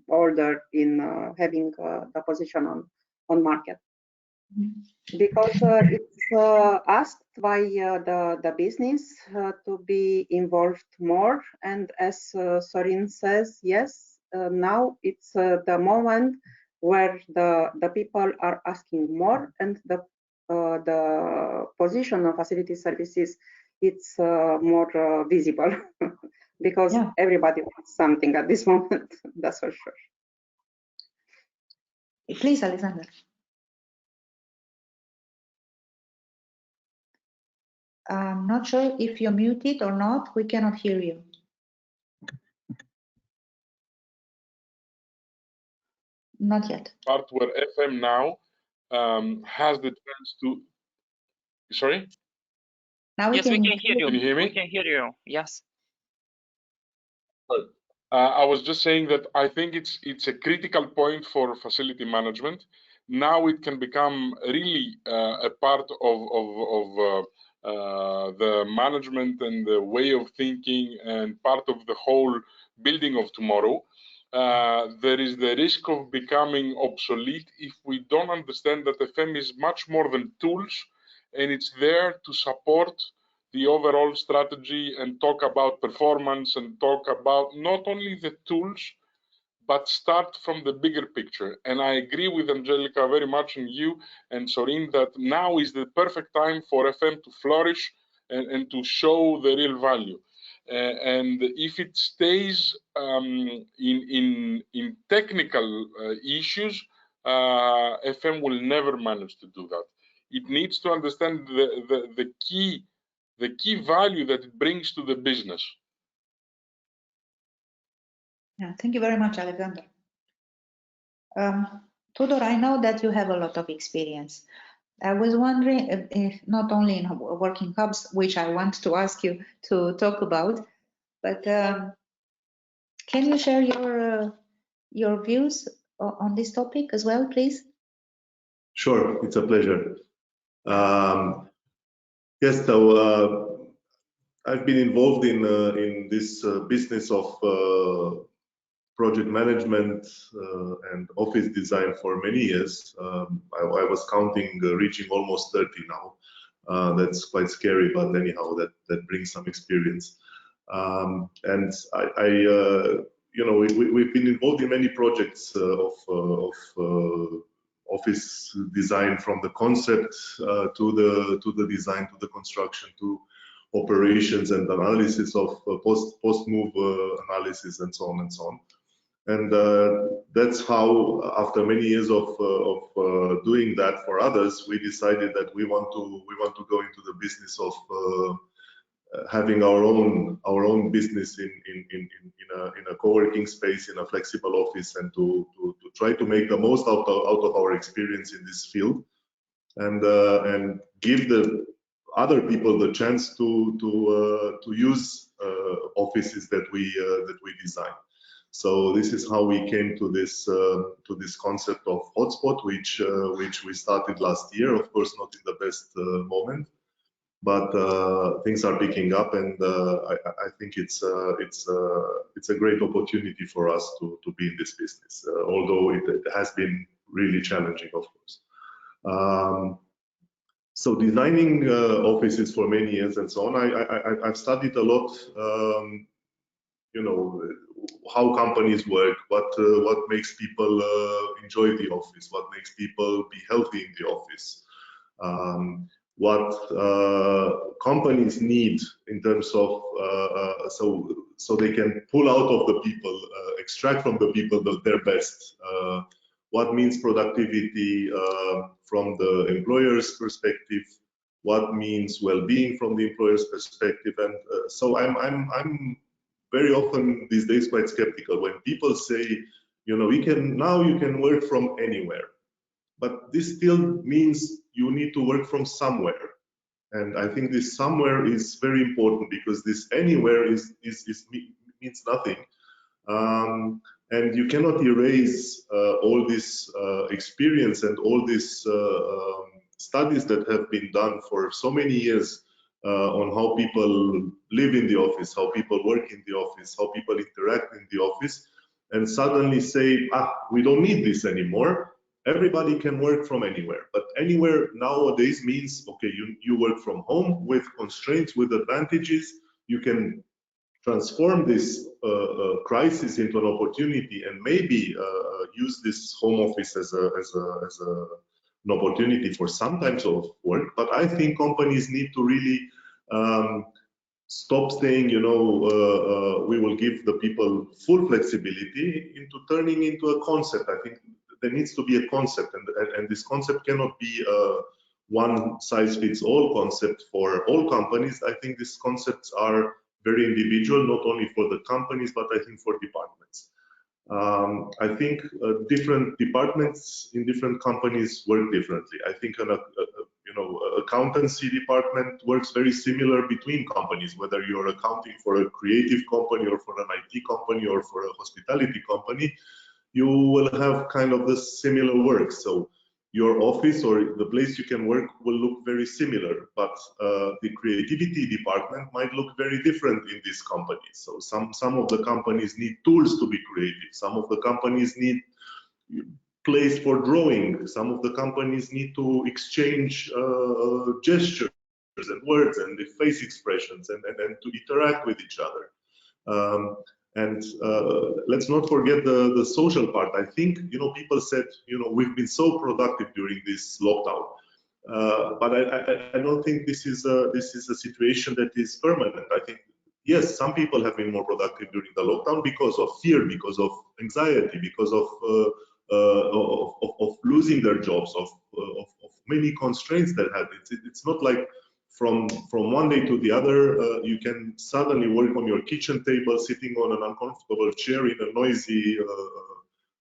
older in having the position on market. Because it's asked by the business to be involved more, and as Sorin says, yes, now it's the moment where the people are asking more, and the position of facility services it's more visible because everybody wants something at this moment. That's for sure. Please, Alexander. I'm not sure if you're muted or not. We cannot hear you. Not yet. Part where FM now has the chance to. Sorry? Now yes, we can hear you. Can you hear me? We can hear you. Yes. I was just saying that I think it's a critical point for facility management. Now it can become really a part of the management and the way of thinking and part of the whole building of tomorrow. There is the risk of becoming obsolete if we don't understand that FM is much more than tools, and it's there to support the overall strategy and talk about performance and talk about not only the tools, but start from the bigger picture. And I agree with Angelica very much, and you and Sorin, that now is the perfect time for FM to flourish and to show the real value. And if it stays in technical issues, FM will never manage to do that. It needs to understand the key value that it brings to the business. Yeah, thank you very much, Alexander. Tudor, I know that you have a lot of experience. I was wondering if not only in working hubs, which I want to ask you to talk about, but can you share your views on this topic as well, please? Sure, it's a pleasure. Yes, so I've been involved in this business of project management and office design for many years. I was counting, reaching almost 30 now. That's quite scary, but anyhow, that brings some experience. And you know, we've been involved in many projects of office design from the concept to the design, to the construction, to operations and analysis of post-move analysis and so on and so on. And that's how, after many years of doing that for others, we decided that we want to go into the business of having our own business in a co-working space, in a flexible office, and to try to make the most out of our experience in this field, and give the other people the chance to use offices that we design. So this is how we came to this concept of hotspot, which we started last year. Of course, not in the best moment, but things are picking up, and I think it's a great opportunity for us to be in this business, although it has been really challenging, of course. So designing offices for many years and so on, I've studied a lot. You know, how companies work, what makes people enjoy the office, what makes people be healthy in the office, what companies need in terms of so they can pull out of the people, extract from the people their best. What means productivity from the employer's perspective? What means well-being from the employer's perspective? And so I'm very often these days quite skeptical when people say, you know, you can work from anywhere, but this still means you need to work from somewhere. And I think this somewhere is very important, because this anywhere means nothing. And you cannot erase all this experience and all these studies that have been done for so many years on how people live in the office, how people work in the office, how people interact in the office, and suddenly say, we don't need this anymore. Everybody can work from anywhere. But anywhere nowadays means, okay, you work from home with constraints, with advantages. You can transform this crisis into an opportunity, and maybe use this home office as an opportunity for some types of work. But I think companies need to really stop saying, you know, we will give the people full flexibility, into turning into a concept. I think there needs to be a concept, and this concept cannot be a one-size-fits-all concept for all companies. I think these concepts are very individual, not only for the companies, but I think for departments. I think different departments in different companies work differently. I think an accountancy department works very similar between companies, whether you're accounting for a creative company or for an IT company or for a hospitality company, you will have kind of the similar work. So your office or the place you can work will look very similar, but the creativity department might look very different in these companies. So some of the companies need tools to be creative. Some of the companies need place for drawing. Some of the companies need to exchange gestures and words and the face expressions and to interact with each other. And let's not forget the social part. I think, you know, people said, you know, we've been so productive during this lockdown, but I don't think this is a situation that is permanent. I think, yes, some people have been more productive during the lockdown because of fear, because of anxiety, because of losing their jobs, of many constraints that had. It's not like from one day to the other, you can suddenly work on your kitchen table, sitting on an uncomfortable chair in a noisy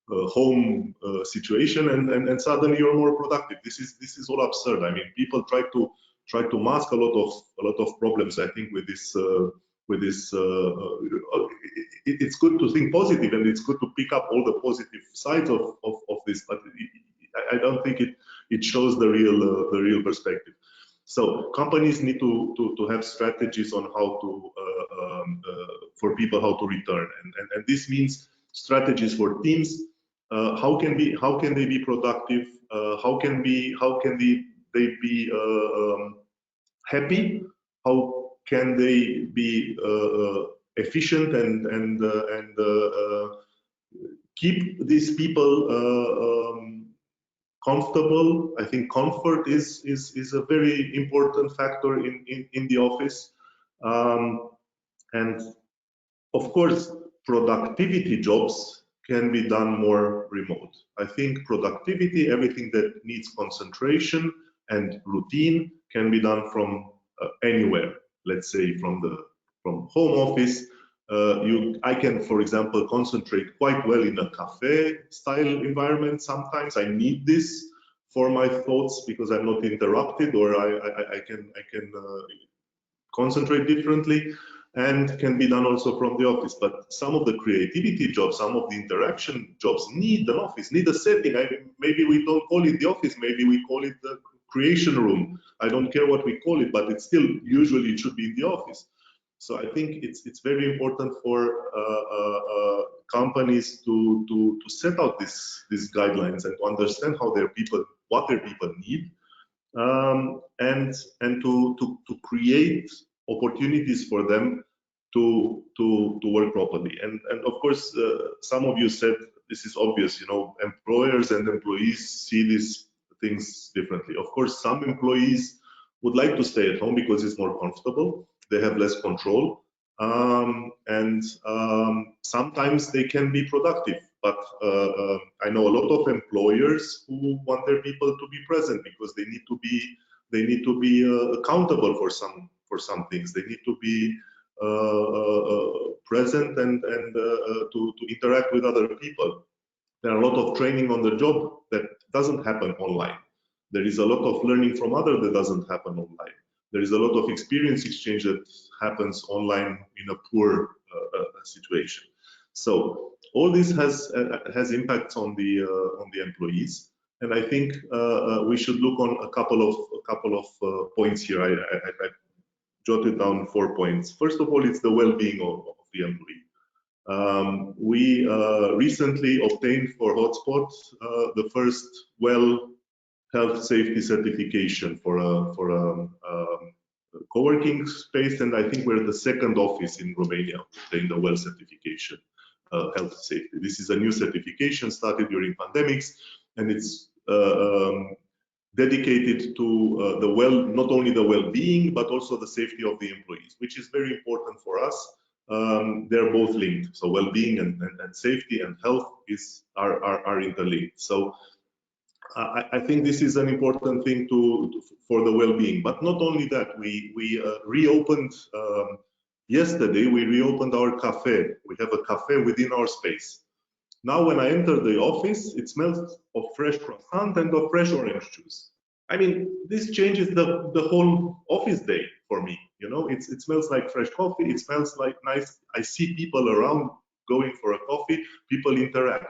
home situation, and suddenly you're more productive. This is all absurd. I mean, people try to mask a lot of problems. I think with this. It's good to think positive, and it's good to pick up all the positive sides of this, but I don't think it shows the real perspective. So companies need to have strategies on how to for people how to return, and this means strategies for teams. How can they be productive? How can they be happy? How can they be efficient and keep these people comfortable. I think comfort is a very important factor in the office. And of course, productivity jobs can be done more remote. I think productivity, everything that needs concentration and routine, can be done from anywhere. Let's say from home office. I can, for example, concentrate quite well in a cafe style environment. Sometimes I need this for my thoughts because I'm not interrupted, or I can concentrate differently, and can be done also from the office. But some of the creativity jobs, some of the interaction jobs need an office, need a setting. Maybe we don't call it the office, maybe we call it the creation room. I don't care what we call it, but it's still, usually it should be in the office. So I think it's very important for companies to set out these guidelines and to understand how what their people need, and to create opportunities for them to work properly. And of course, some of you said this is obvious. You know, employers and employees see these things differently. Of course, some employees would like to stay at home because it's more comfortable. They have less control, and sometimes they can be productive. But I know a lot of employers who want their people to be present because they need to be accountable for some things. They need to be present and to interact with other people. There are a lot of training on the job that doesn't happen online. There is a lot of learning from others that doesn't happen online. There is a lot of experience exchange that happens online in a poor situation. So all this has impacts on the employees, and I think we should look on a couple of points here. I jotted down 4 points. First of all, it's the well-being of the employee. We recently obtained for Hotspot the first health safety certification for a co-working space, and I think we're the second office in Romania in the WELL certification, health safety. This is a new certification started during pandemics, and it's dedicated to not only the well-being but also the safety of the employees, which is very important for us. They're both linked, so well-being and safety and health are interlinked. So I think this is an important thing for the well-being. But not only that, we reopened yesterday. We reopened our cafe. We have a cafe within our space. Now, when I enter the office, it smells of fresh croissant and of fresh orange juice. I mean, this changes the whole office day for me. You know, it smells like fresh coffee. It smells like nice. I see people around going for a coffee. People interact.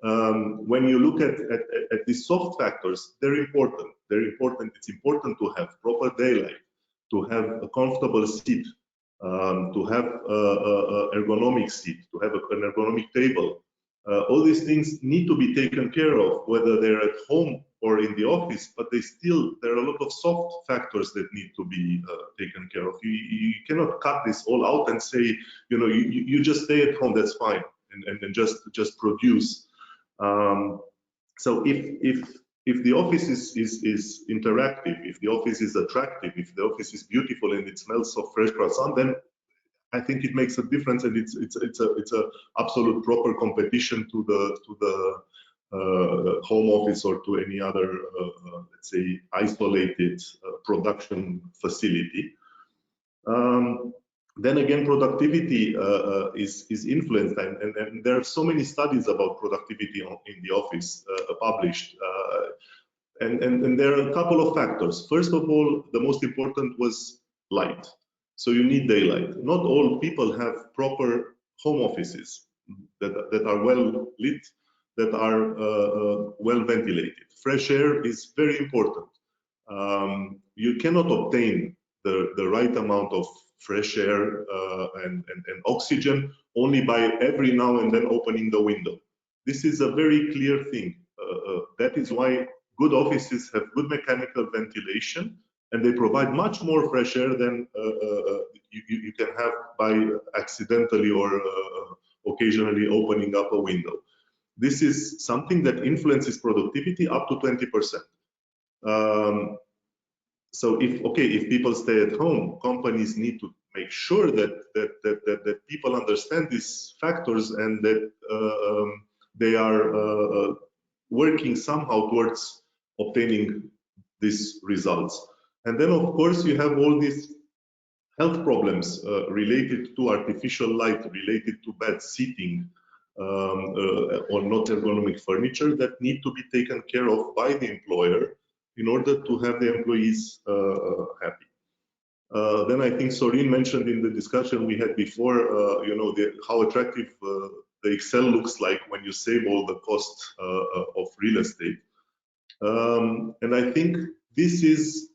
When you look at these soft factors, they're important. They're important. It's important to have proper daylight, to have a comfortable seat, to have an ergonomic seat, to have an ergonomic table. All these things need to be taken care of, whether they're at home or in the office, but there are a lot of soft factors that need to be taken care of. You cannot cut this all out and say, you know, you just stay at home, that's fine, and just produce. So if the office is interactive, if the office is attractive, if the office is beautiful and it smells of fresh croissant, then I think it makes a difference, and it's a absolute proper competition to the home office or to any other let's say isolated production facility. Then again, productivity is influenced, and there are so many studies about productivity in the office published, and there are a couple of factors. First of all, the most important was light. So you need daylight. Not all people have proper home offices that are well lit, that are well ventilated. Fresh air is very important. You cannot obtain the right amount of fresh air and oxygen only by every now and then opening the window. This is a very clear thing. That is why good offices have good mechanical ventilation, and they provide much more fresh air than you can have by accidentally or occasionally opening up a window. this is something that influences productivity up to 20%. So if people stay at home, companies need to make sure that people understand these factors and that they are working somehow towards obtaining these results. And then, of course, you have all these health problems related to artificial light, related to bad seating or not ergonomic furniture that need to be taken care of by the employer in order to have the employees happy. Then I think Sorin mentioned in the discussion we had before, you know, how attractive the Excel looks like when you save all the cost of real estate. And I think this is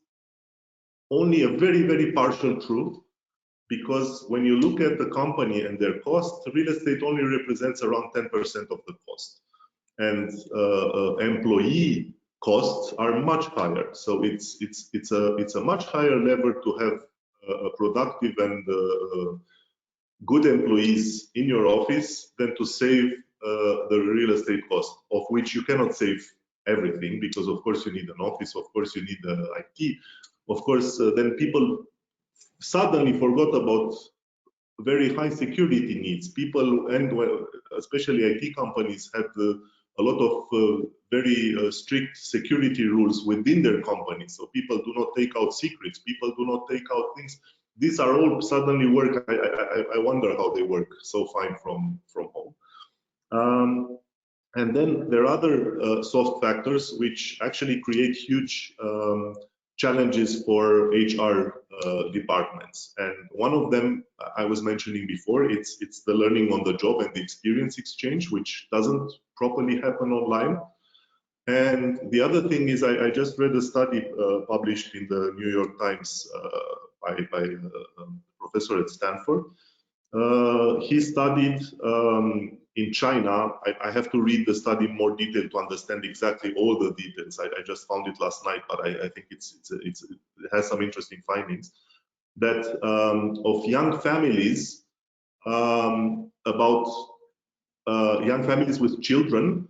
only a very, very partial truth, because when you look at the company and their cost, real estate only represents around 10% of the cost. And employee costs are much higher. So it's a much higher lever to have a productive and good employees in your office than to save the real estate cost, of which you cannot save everything, because of course you need an office, of course you need the IT, of course then people suddenly forgot about very high security needs. People, and especially IT companies, had a lot of very strict security rules within their company. So people do not take out secrets, people do not take out things. These are all suddenly work. I wonder how they work so fine from home. And then there are other soft factors which actually create huge challenges for HR departments. And one of them I was mentioning before, it's the learning on the job and the experience exchange, which doesn't properly happen online. And the other thing is, I just read a study published in the New York Times by a professor at Stanford. He studied in China. I have to read the study in more detail to understand exactly all the details. I just found it last night, but I think it has some interesting findings. That of young families, about young families with children,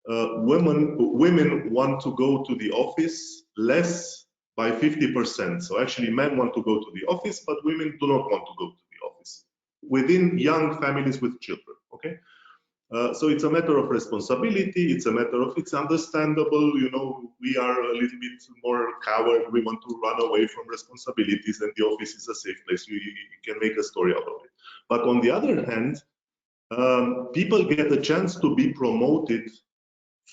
women want to go to the office less by 50%. So actually men want to go to the office, but women do not want to go to the office within young families with children, okay? So it's a matter of responsibility, it's a matter of, it's understandable, you know, we are a little bit more coward, we want to run away from responsibilities, and the office is a safe place, you can make a story out of it. But on the other hand, people get a chance to be promoted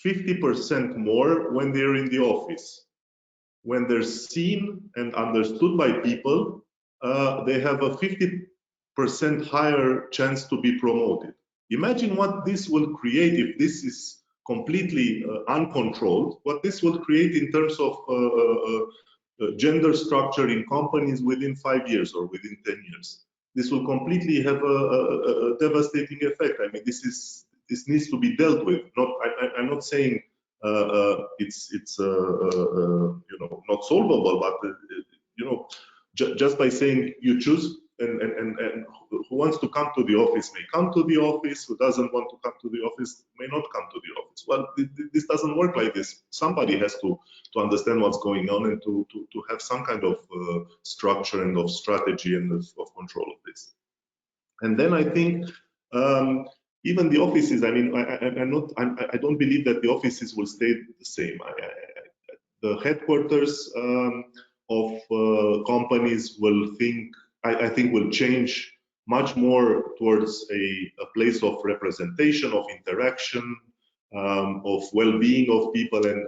50% more when they're in the office. When they're seen and understood by people, they have a 50% higher chance to be promoted. Imagine what this will create if this is completely uncontrolled, what this will create in terms of gender structure in companies within 5 years or within 10 years. This will completely have a devastating effect. I mean, this needs to be dealt with. I'm not saying it's you know, not solvable, but you know, just by saying you choose, and who wants to come to the office may come to the office, who doesn't want to come to the office may not come to the office. Well, this doesn't work like this. Somebody has to understand what's going on and to have some kind of structure and of strategy and of control of this. And then I think even the offices, I mean, I don't believe that the offices will stay the same. The headquarters of companies will I think will change much more towards a place of representation, of interaction, of well-being of people and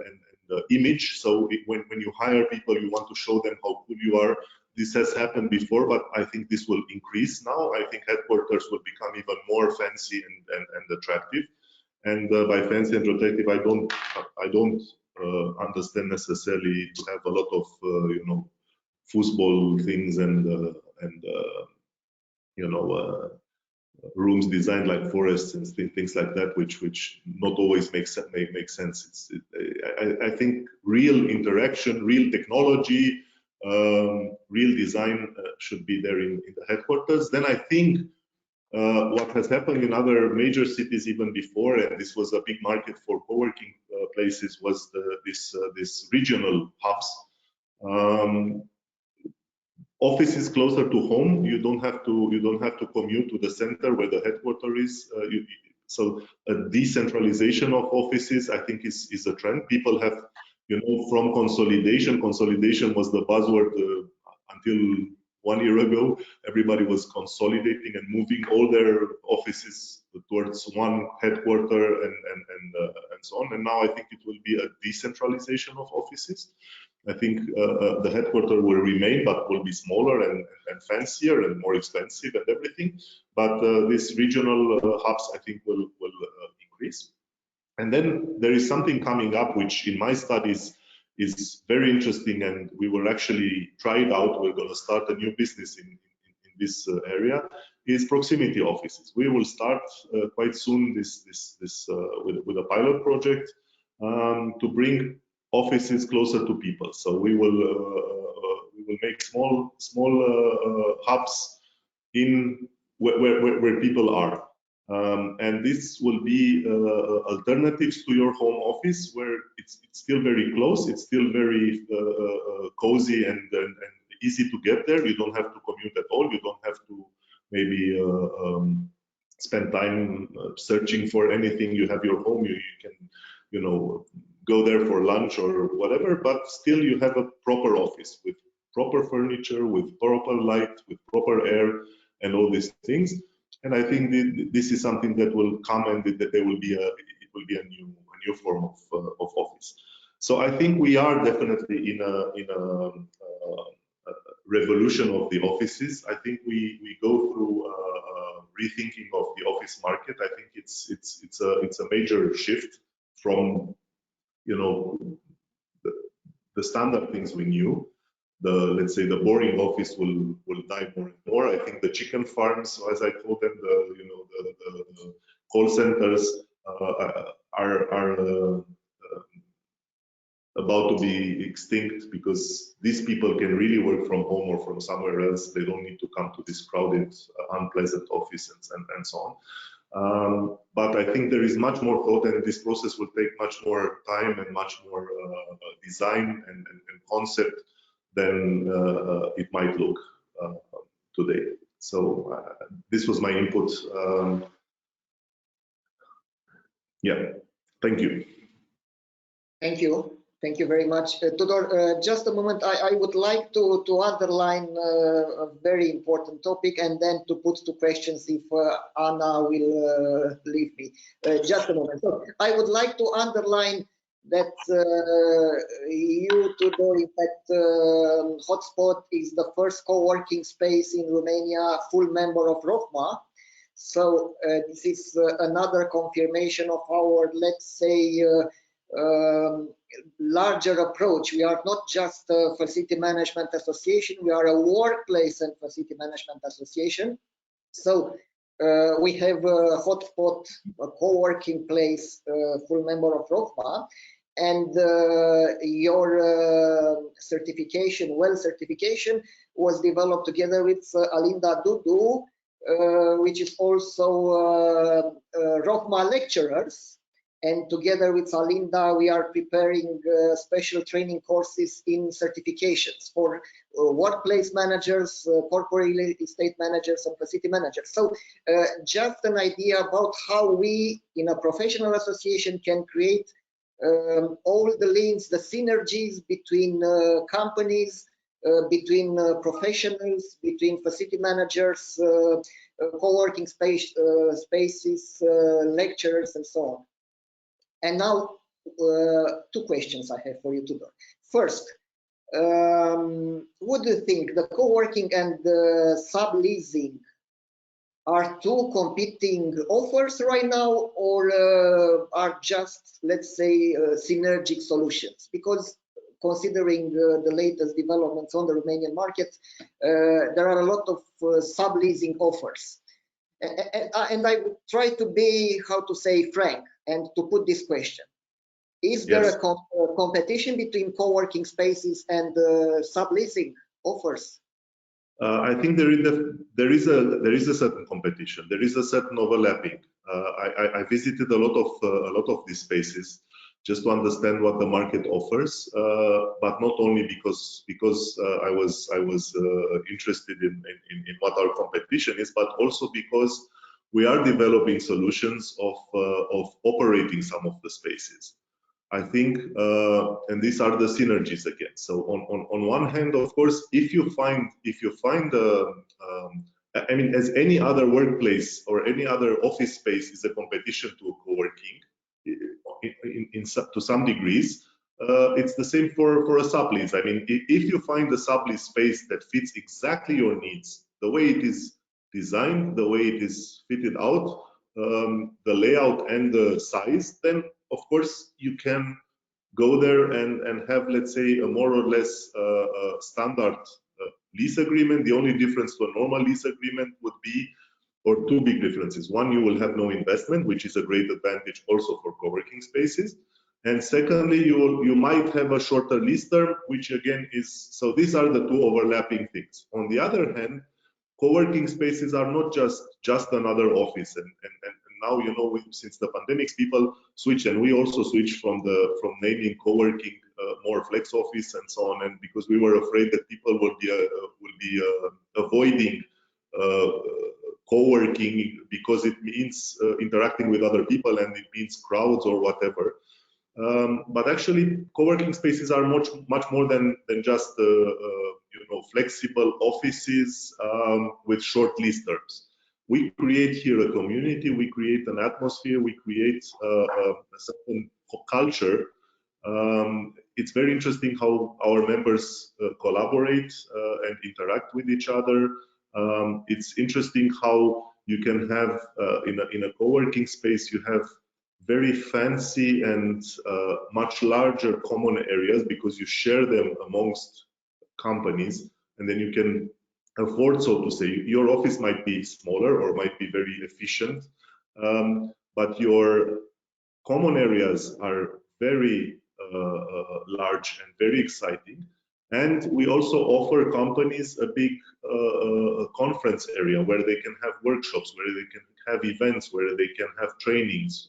image. So when you hire people, you want to show them how cool you are. This has happened before, but I think this will increase now. I think headquarters will become even more fancy and attractive. And by fancy and attractive, I don't understand necessarily to have a lot of you know, football things and you know, rooms designed like forests and things like that, which not always make sense. I think real interaction, real technology, real design should be there in the headquarters. Then I think what has happened in other major cities even before, and this was a big market for co-working places, was this regional hubs. Offices closer to home. You don't have to commute to the center where the headquarters is. So a decentralization of offices, I think, is a trend. People have, from consolidation. Consolidation was the buzzword until 1 year ago. Everybody was consolidating and moving all their offices towards one headquarter and so on. And now I think it will be a decentralization of offices. I think the headquarter will remain, but will be smaller and fancier and more expensive and everything. But these regional hubs, I think, will increase. And then there is something coming up, which in my studies is very interesting, and we will actually try it out. We're going to start a new business in this area. Is proximity offices. We will start quite soon with a pilot project to bring offices closer to people. So we will make small hubs in where people are, and this will be alternatives to your home office, where it's still very close, it's still very cozy and easy to get there. You don't have to commute at all. You don't have to maybe spend time searching for anything. You have your home. You can go there for lunch or whatever, but still you have a proper office with proper furniture, with proper light, with proper air, and all these things. And I think this is something that will come, and that there will be a new form of office. So I think we are definitely in a revolution of the offices. I think we go through rethinking of the office market. I think it's a major shift from the standard things we knew. Let's say the boring office will die more and more. I think the chicken farms, as I call them, the call centers are about to be extinct, because these people can really work from home or from somewhere else. They don't need to come to this crowded, unpleasant office and so on. But I think there is much more thought, and this process will take much more time and much more design and concept than it might look today. So this was my input. Yeah, thank you. Thank you. Thank you very much. Tudor, just a moment. I would like to underline a very important topic, and then to put to questions if Anna will leave me. Just a moment. So I would like to underline that you, Tudor, in fact, Hotspot is the first co-working space in Romania, full member of ROFMA. So this is another confirmation of our, let's say, larger approach. We are not just a facility management association, we are a workplace and facility management association. So we have a Hotspot, a co-working place, full member of ROFMA, and your certification, WELL certification, was developed together with Alinda Dudu, which is also ROFMA lecturers. And together with Alinda, we are preparing special training courses in certifications for workplace managers, corporate estate managers, and facility managers. So just an idea about how we, in a professional association, can create all the links, the synergies between companies, between professionals, between facility managers, co-working spaces, lecturers, and so on. And now, two questions I have for you, Tudor. First, what do you think? The co-working and the subleasing are two competing offers right now, or are just, let's say, synergic solutions? Because considering the latest developments on the Romanian market, there are a lot of subleasing offers. And I would try to be, how to say, frank, and to put this question. Is there a competition between co-working spaces and subleasing offers? I think there is a certain competition. There is a certain overlapping. I visited a lot of these spaces just to understand what the market offers, but not only because I was interested in what our competition is, but also because we are developing solutions of operating some of the spaces. I think, and these are the synergies again. So on one hand, of course, if you find, I mean, as any other workplace or any other office space is a competition to a co-working, to some degrees, it's the same for a sublease. I mean, if you find a sublease space that fits exactly your needs, the way it is designed, the way it is fitted out, the layout and the size, then of course you can go there and have, let's say, a more or less standard lease agreement. The only difference to a normal lease agreement would be, or two big differences. One, you will have no investment, which is a great advantage also for co-working spaces. And secondly, you might have a shorter lease term, which again is, so these are the two overlapping things. On the other hand, co-working spaces are not just another office. And now, you know, since the pandemics, people switch, and we also switched from naming co-working more flex office and so on, and because we were afraid that people will be avoiding co-working because it means interacting with other people and it means crowds or whatever. But actually, co-working spaces are much more than just you know, flexible offices with short lease terms. We create here a community, we create an atmosphere, we create a certain culture. It's very interesting how our members collaborate and interact with each other. It's interesting how you can have in a co-working space, you have very fancy and much larger common areas because you share them amongst companies, and then you can afford, so to say. Your office might be smaller or might be very efficient, but your common areas are very large and very exciting. And we also offer companies a big conference area where they can have workshops, where they can have events, where they can have trainings,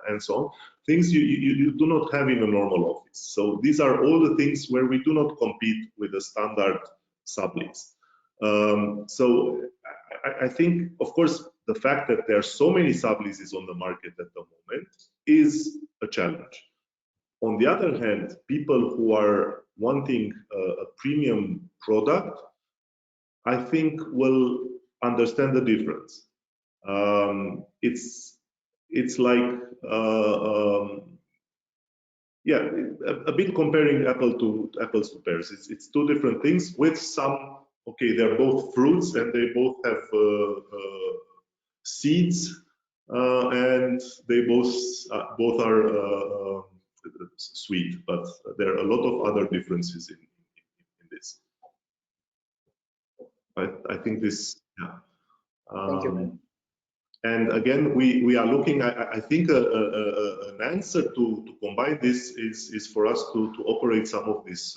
and so on. Things you do not have in a normal office. So these are all the things where we do not compete with a standard sublease. So I think, of course, the fact that there are so many subleases on the market at the moment is a challenge. On the other hand, people who are wanting a premium product, I think will understand the difference. It's like yeah, a bit comparing apples to pears. It's two different things with some. Okay, they're both fruits and they both have seeds, and they both are sweet, but there are a lot of other differences in this. I think this, yeah. Thank you. And again, we are looking. I think an answer to combine this is for us to operate some of these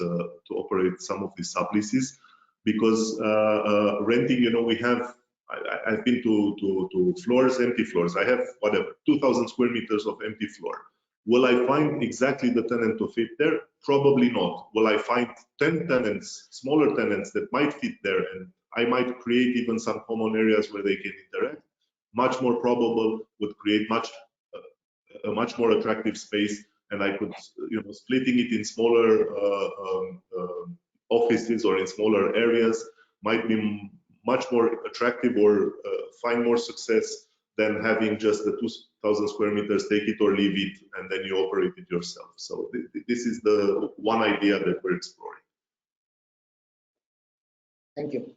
subleases, because renting, you know, we have. I've been to floors, empty floors. I have whatever 2,000 square meters of empty floor. Will I find exactly the tenant to fit there? Probably not. Will I find 10 tenants, smaller tenants that might fit there, and I might create even some common areas where they can interact? Much more probable, would create a much more attractive space, and I could, you know, splitting it in smaller offices or in smaller areas might be much more attractive or find more success than having just the 2,000 square meters, take it or leave it, and then you operate it yourself. So this is the one idea that we're exploring. Thank you.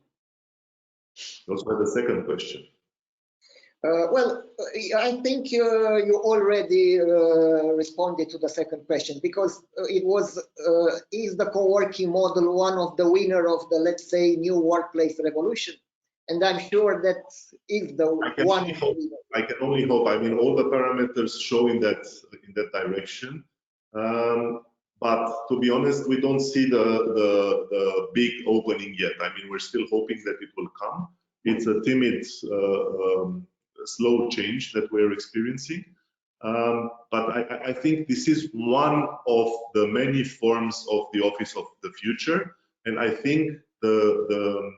Those were the second question. Well, I think you already responded to the second question, because it was, is the co-working model one of the winner of the, let's say, new workplace revolution? And I'm sure that is the one. I can only hope. I mean, all the parameters show in that direction. but to be honest, we don't see the big opening yet. I mean, we're still hoping that it will come. It's a timid, slow change that we're experiencing. But I think this is one of the many forms of the office of the future, and I think the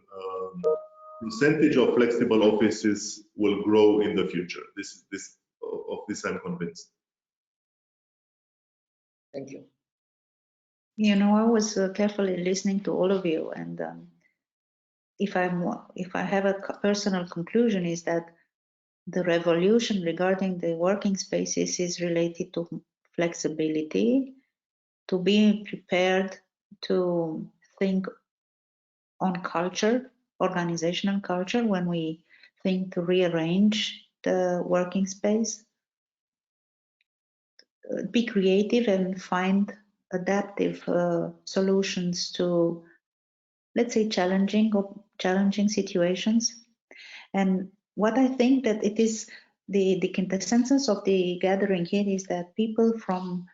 percentage of flexible offices will grow in the future. Of this I'm convinced. Thank you. You know, I was carefully listening to all of you, and if I have a personal conclusion, is that the revolution regarding the working spaces is related to flexibility, to be prepared to think on culture, organizational culture, when we think to rearrange the working space, be creative and find adaptive solutions to, let's say, challenging situations. And what I think that it is the quintessence of the gathering here is that people from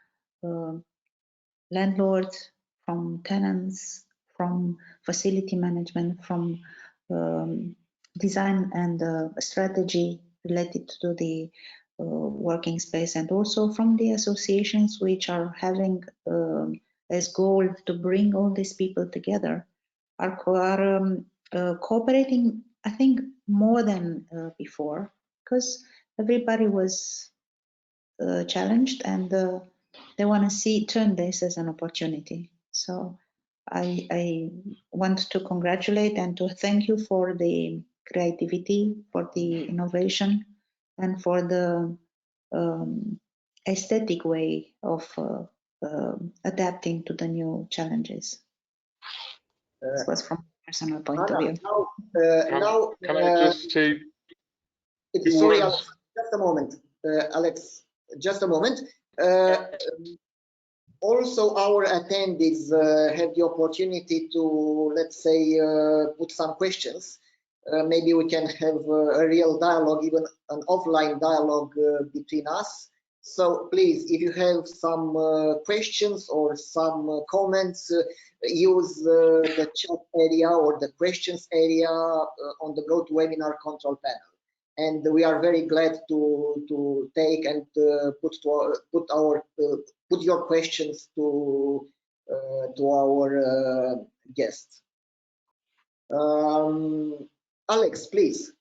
landlords, from tenants, from facility management, from design and strategy related to the working space, and also from the associations which are having as goal to bring all these people together, are cooperating, I think, more than before, because everybody was challenged, and they want to turn this as an opportunity. So I want to congratulate and to thank you for the creativity, for the innovation, and for the aesthetic way of adapting to the new challenges. This was from a personal point of view. Can I just say? Sorry, Alex, just a moment. Alex, just a moment. Also, our attendees had the opportunity to, let's say, put some questions. Maybe we can have a real dialogue, even an offline dialogue between us. So please, if you have some questions or some comments, use the chat area or the questions area on the GoToWebinar control panel. And we are very glad to take and put your questions to our guests. Alex, please.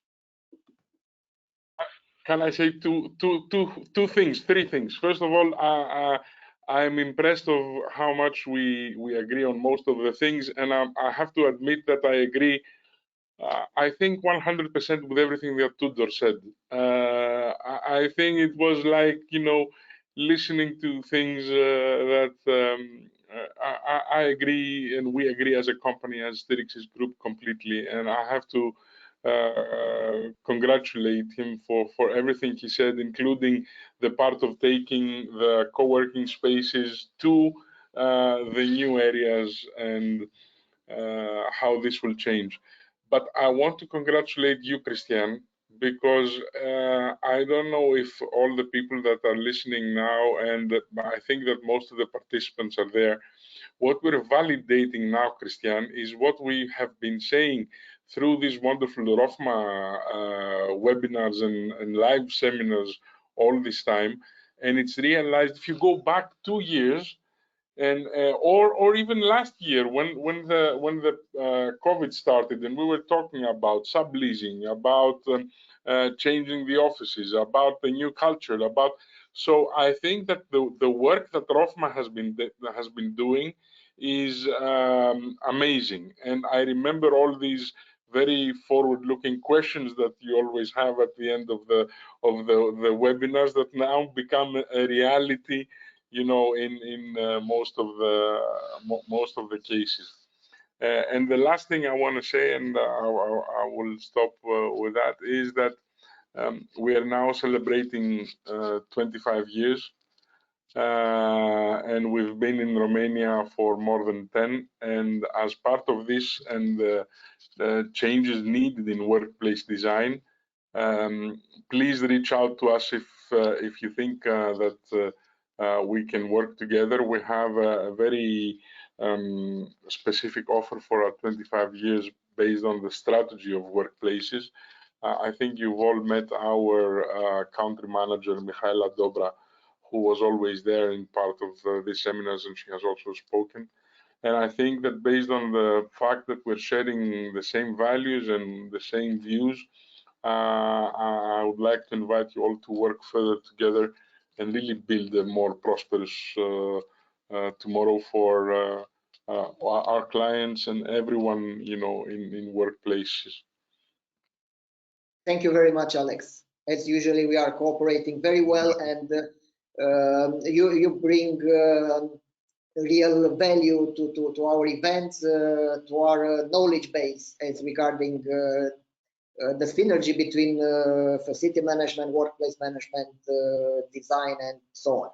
Can I say three things? First of all, I'm impressed of how much we agree on most of the things, and I have to admit that I agree. I think 100% with everything that Tudor said. I think it was like, you know, listening to things that I agree, and we agree as a company, as Styrix's group, completely. And I have to congratulate him for everything he said, including the part of taking the co-working spaces to the new areas and how this will change. But I want to congratulate you, Christian, because I don't know if all the people that are listening now, and I think that most of the participants are there, what we're validating now, Christian, is what we have been saying through these wonderful ROFMA webinars and live seminars all this time. And it's realized, if you go back 2 years, and or even last year when the COVID started, and we were talking about subleasing, about changing the offices, about the new culture, about. So I think that the work that ROFMA has been doing is amazing, and I remember all these very forward-looking questions that you always have at the end of the webinars that now become a reality, you know, in most of the cases. And the last thing I want to say, and I will stop with that, is that we are now celebrating 25 years, and we've been in Romania for more than 10. And as part of this and the changes needed in workplace design, please reach out to us if you think that we can work together. We have a very specific offer for our 25 years based on the strategy of workplaces. I think you've all met our country manager, Mihaela Dobra, who was always there in part of these seminars, and she has also spoken. And I think that based on the fact that we're sharing the same values and the same views, I would like to invite you all to work further together and really build a more prosperous tomorrow for our clients and everyone, you know, in workplaces. Thank you very much, Alex. As usually, we are cooperating very well, and you bring real value to our events, to our knowledge base as regarding the synergy between facility management, workplace management, design, and so on.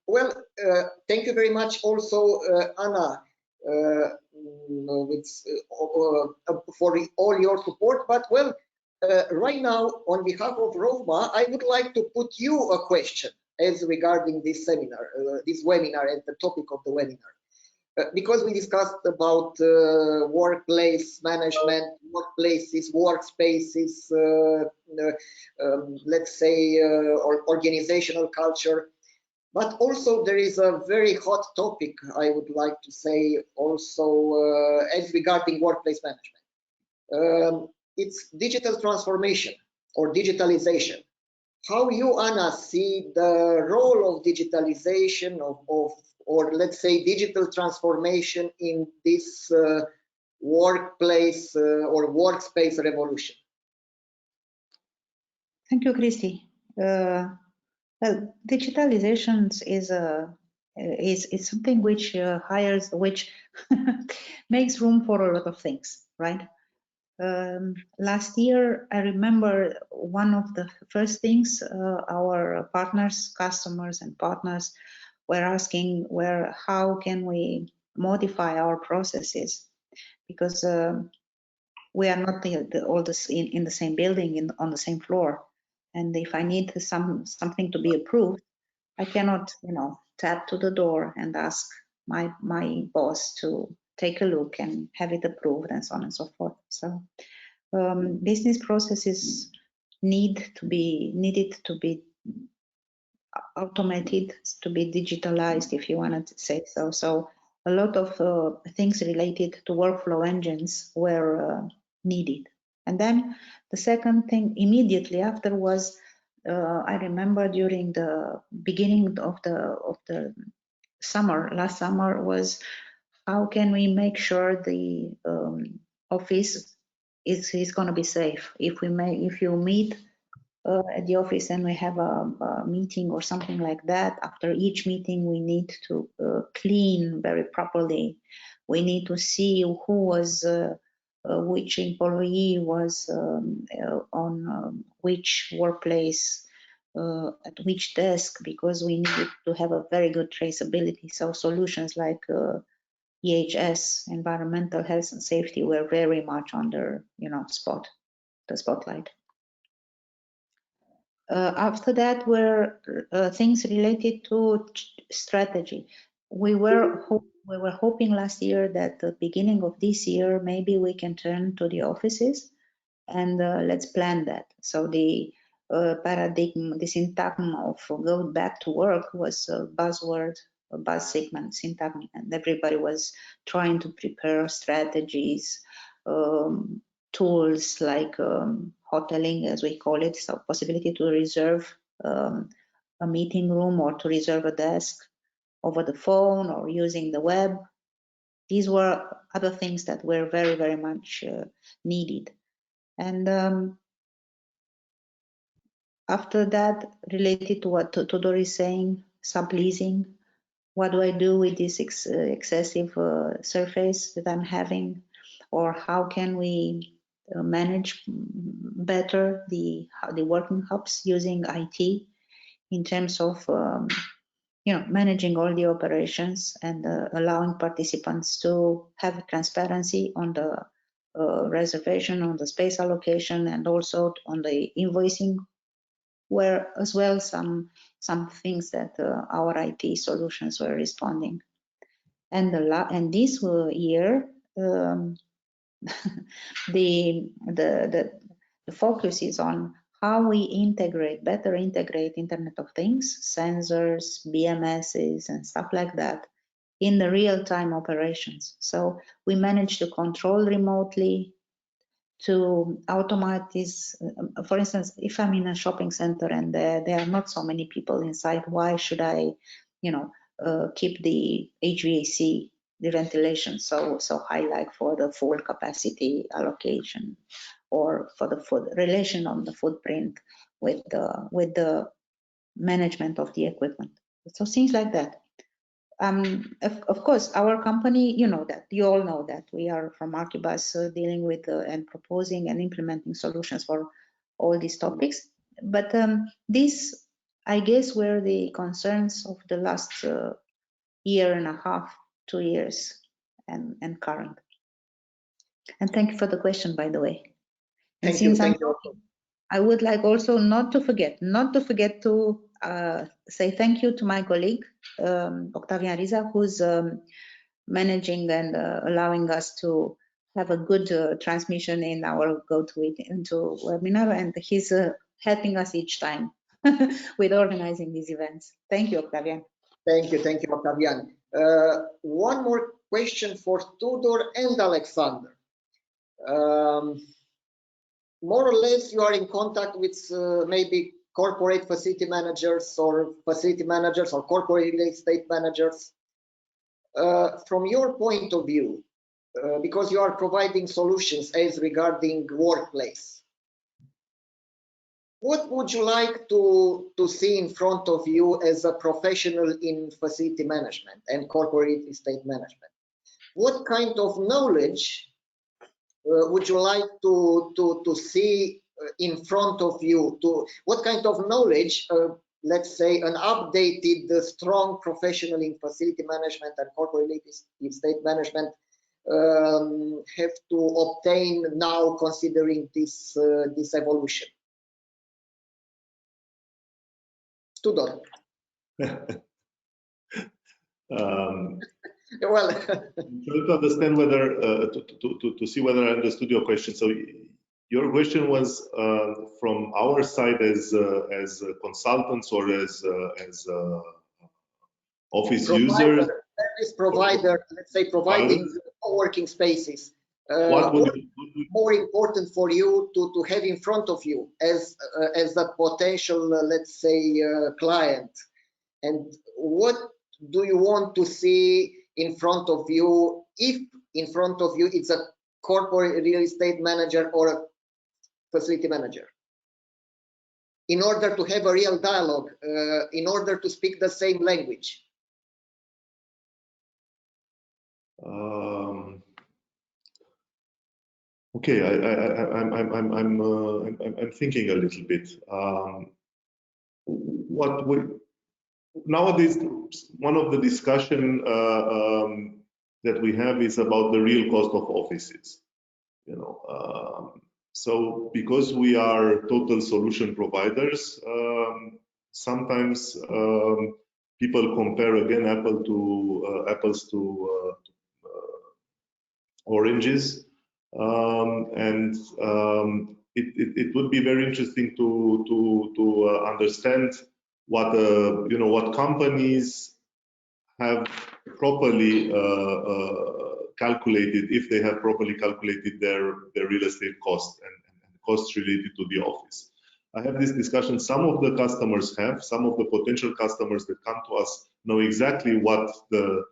Well, thank you very much also, Anna, for all your support. But well, right now, on behalf of ROFMA, I would like to put you a question as regarding this seminar, this webinar, as the topic of the webinar. Because we discussed about workplace management, workplaces, workspaces, let's say, or organizational culture. But also there is a very hot topic, I would like to say, also as regarding workplace management. It's digital transformation or digitalization. How you, Anna, see the role of digitalization or let's say digital transformation in this workplace or workspace revolution? Thank you, Christy. Well, digitalization is something which which makes room for a lot of things, right? Last year, I remember one of the first things our partners, customers and partners were asking how can we modify our processes, because we are not all in the same building, on the same floor. And if I need something to be approved, I cannot, tap to the door and ask my boss to take a look and have it approved, and so on and so forth. So business processes needed to be automated, to be digitalized, if you wanted to say so. So a lot of things related to workflow engines were needed. And then the second thing immediately after was, I remember during the beginning of the summer, last summer, was how can we make sure the office is going to be safe? If you meet at the office and we have a meeting or something like that, after each meeting we need to clean very properly. We need to see who was, which employee was on which workplace, at which desk, because we needed to have a very good traceability. So solutions like EHS, environmental health and safety, were very much under the spotlight. After that were things related to strategy. We were hoping last year that at the beginning of this year maybe we can turn to the offices and let's plan that. So the paradigm, the syntagm of go back to work was a buzzword, a buzz segment syntagm, and everybody was trying to prepare strategies, tools like hoteling, as we call it, so possibility to reserve a meeting room or to reserve a desk over the phone or using the web. These were other things that were very, very much needed. And after that, related to what Tudor is saying, subleasing, what do I do with this excessive surface that I'm having, or how can we manage better the working hubs using IT in terms of managing all the operations and allowing participants to have transparency on the reservation, on the space allocation, and also on the invoicing were as well some things that our IT solutions were responding. And this year, the focus is on how we better integrate Internet of Things, sensors, BMSs, and stuff like that in the real-time operations. So we manage to control remotely, to automatize. For instance, if I'm in a shopping center and there are not so many people inside, why should I, keep the HVAC, the ventilation so high, like for the full capacity allocation, or for the food relation on the footprint with the management of the equipment. So things like that. Of course, our company, you all know that we are from Archibus dealing with and proposing and implementing solutions for all these topics. But these, I guess, were the concerns of the last year and a half, 2 years, and current. And thank you for the question, by the way. And Thank you. I would like also not to forget to say thank you to my colleague, Octavian Riza, who's managing and allowing us to have a good transmission in our into webinar, and he's helping us each time with organizing these events. Thank you, Octavian. Thank you, Octavian. One more question for Tudor and Alexander. More or less, you are in contact with maybe corporate facility managers or corporate real estate managers. From your point of view, because you are providing solutions as regarding workplace, what would you like to see in front of you as a professional in facility management and corporate real estate management? What kind of knowledge would you like to see in front of you? What kind of knowledge, let's say an updated, strong professional in facility management and corporate real estate management have to obtain now, considering this evolution? Tudor. Well, I'm trying to understand whether to see whether I understood your question. So your question was from our side as consultants or as office users, service provider, let's say providing co-working spaces. What would more important for you to have in front of you as a potential, let's say, client, and what do you want to see in front of you, if in front of you it's a corporate real estate manager or a facility manager, in order to have a real dialogue, in order to speak the same language? Okay, I'm thinking a little bit. Nowadays, one of the discussion that we have is about the real cost of offices. So because we are total solution providers, sometimes people compare again apples to oranges, and it would be very interesting to understand what companies have properly calculated, if they have properly calculated their real estate cost and costs related to the office. I have this discussion. Some of the customers have, some of the potential customers that come to us know exactly what the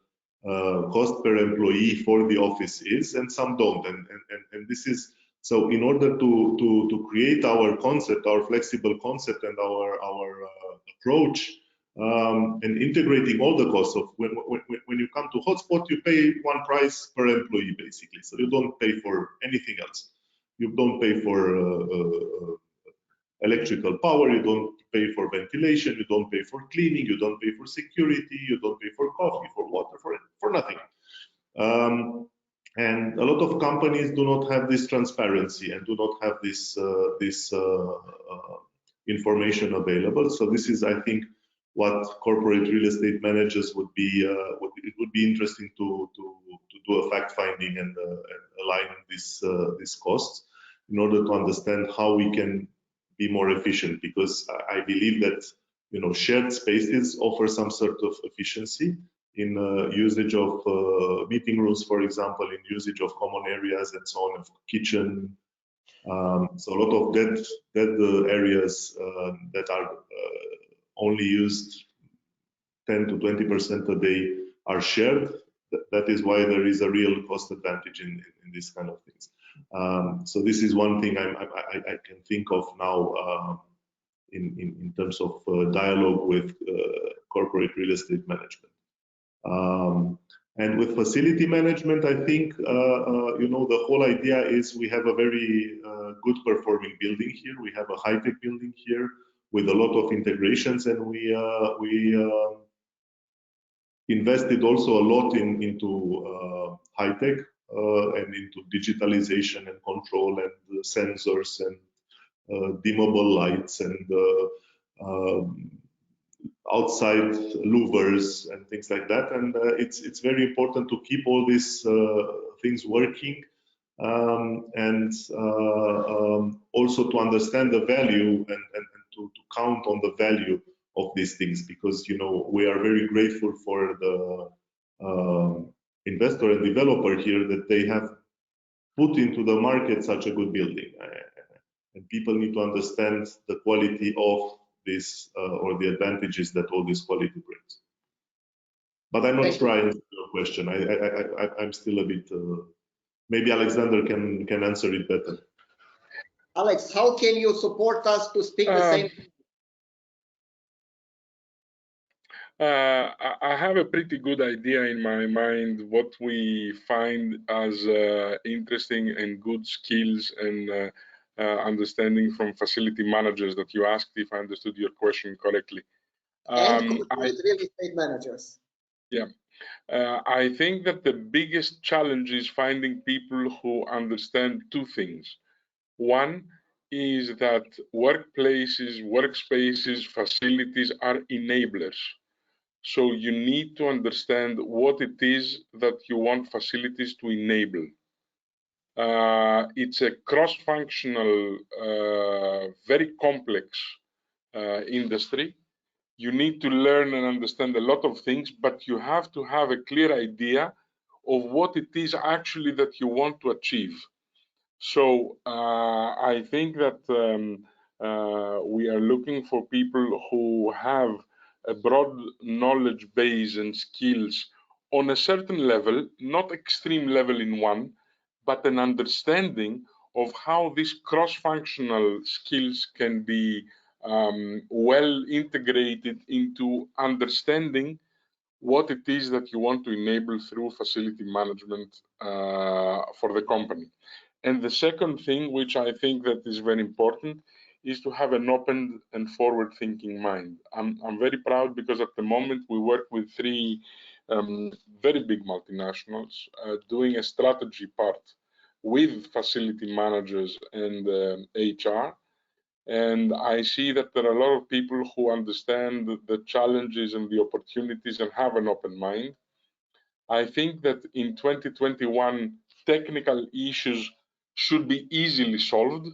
cost per employee for the office is, and some don't. And this is so. In order to create our concept, our flexible concept, and our approach, and integrating all the costs of when you come to hotspot, you pay one price per employee basically. So you don't pay for anything else. You don't pay for electrical power, you don't pay for ventilation, you don't pay for cleaning, you don't pay for security, you don't pay for coffee, for water, for nothing. And a lot of companies do not have this transparency and do not have this information available. So this is, I think, what corporate real estate managers would be. It would be interesting to do a fact finding and align these costs in order to understand how we can be more efficient. Because I believe that shared spaces offer some sort of efficiency in usage of meeting rooms, for example, in usage of common areas and so on, of kitchen. So a lot of dead areas that are only used 10 to 20% a day are shared. That is why there is a real cost advantage in these kind of things. So this is one thing I can think of now in terms of dialogue with corporate real estate management. And with facility management, I think the whole idea is we have a very good performing building here. We have a high-tech building here with a lot of integrations, and we invested also a lot into high-tech and into digitalization and control and sensors and dimmable lights and outside louvers and things like that. And it's very important to keep all these things working and also to understand the value and to count on the value of these things, because we are very grateful for the investor and developer here that they have put into the market such a good building, and people need to understand the quality of this or the advantages that all this quality brings. But I'm not sure I answered your question. I'm still a bit. Maybe Alexander can answer it better. Alex, how can you support us to speak the same? I have a pretty good idea in my mind what we find as interesting and good skills and understanding from facility managers that you asked, if I understood your question correctly. And corporate real estate managers. Yeah. I think that the biggest challenge is finding people who understand two things. One is that workplaces, workspaces, facilities are enablers. So you need to understand what it is that you want facilities to enable. It's a cross-functional, very complex industry. You need to learn and understand a lot of things, but you have to have a clear idea of what it is actually that you want to achieve. So I think that we are looking for people who have a broad knowledge base and skills on a certain level, not extreme level in one, but an understanding of how these cross-functional skills can be well integrated into understanding what it is that you want to enable through facility management for the company. And the second thing, which I think that is very important, is to have an open and forward-thinking mind. I'm very proud because at the moment we work with three very big multinationals doing a strategy part with facility managers and HR. And I see that there are a lot of people who understand the challenges and the opportunities and have an open mind. I think that in 2021, technical issues should be easily solved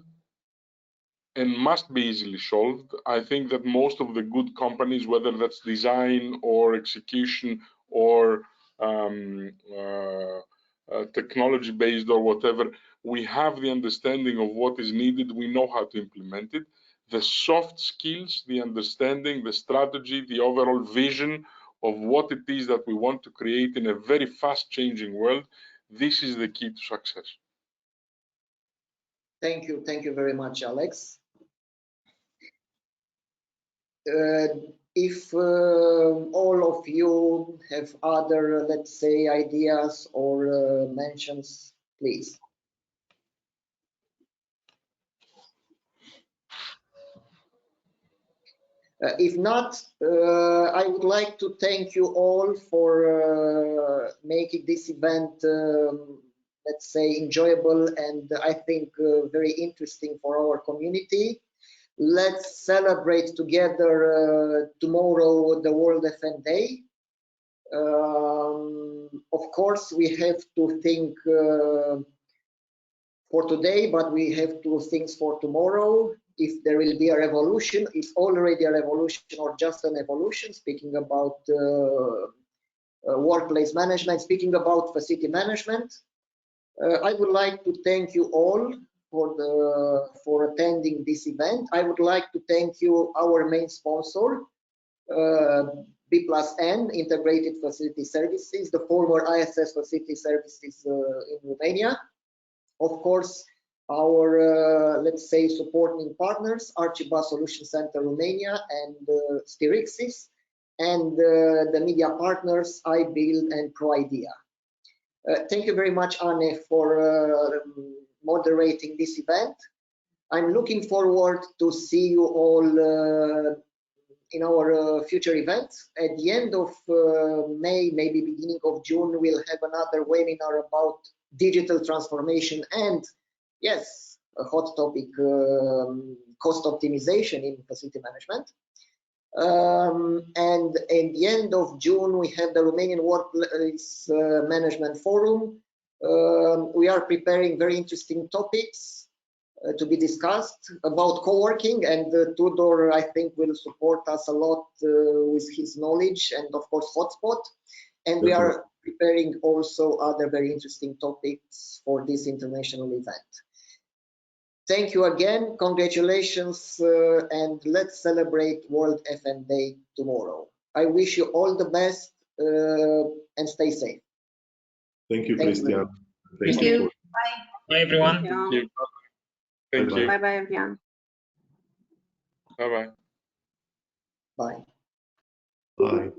and must be easily solved. I think that most of the good companies, whether that's design or execution or technology-based or whatever, we have the understanding of what is needed. We know how to implement it. The soft skills, the understanding, the strategy, the overall vision of what it is that we want to create in a very fast-changing world, this is the key to success. Thank you very much, Alex. If all of you have other, let's say, ideas or mentions, please. If not, I would like to thank you all for making this event, let's say, enjoyable and I think very interesting for our community. Let's celebrate together tomorrow the World FN Day. Of course, we have to think for today, but we have to think for tomorrow. If there will be a revolution, it's already a revolution or just an evolution, speaking about workplace management, speaking about facility management. I would like to thank you all for attending this event. I would like to thank you, our main sponsor, B+N, Integrated Facility Services, the former ISS Facility Services in Romania. Of course, our, let's say, supporting partners, Archibald Solution Center Romania and Stirixis, and the media partners, iBuild and ProIdea. Thank you very much, Anne, for moderating this event. I'm looking forward to see you all in our future events. At the end of May, maybe beginning of June, we'll have another webinar about digital transformation and, yes, a hot topic, cost optimization in facility management. And at the end of June, we have the Romanian Workplace Management Forum. We are preparing very interesting topics to be discussed about co-working, and Tudor, I think, will support us a lot with his knowledge and, of course, hotspot. And we are preparing also other very interesting topics for this international event. Thank you again, congratulations, and let's celebrate World FN Day tomorrow. I wish you all the best and stay safe. Thank you, Christian. Thank you. Bye. Bye, everyone. Thank you. Thank you. Bye-bye, everyone. Bye-bye. Bye. Bye.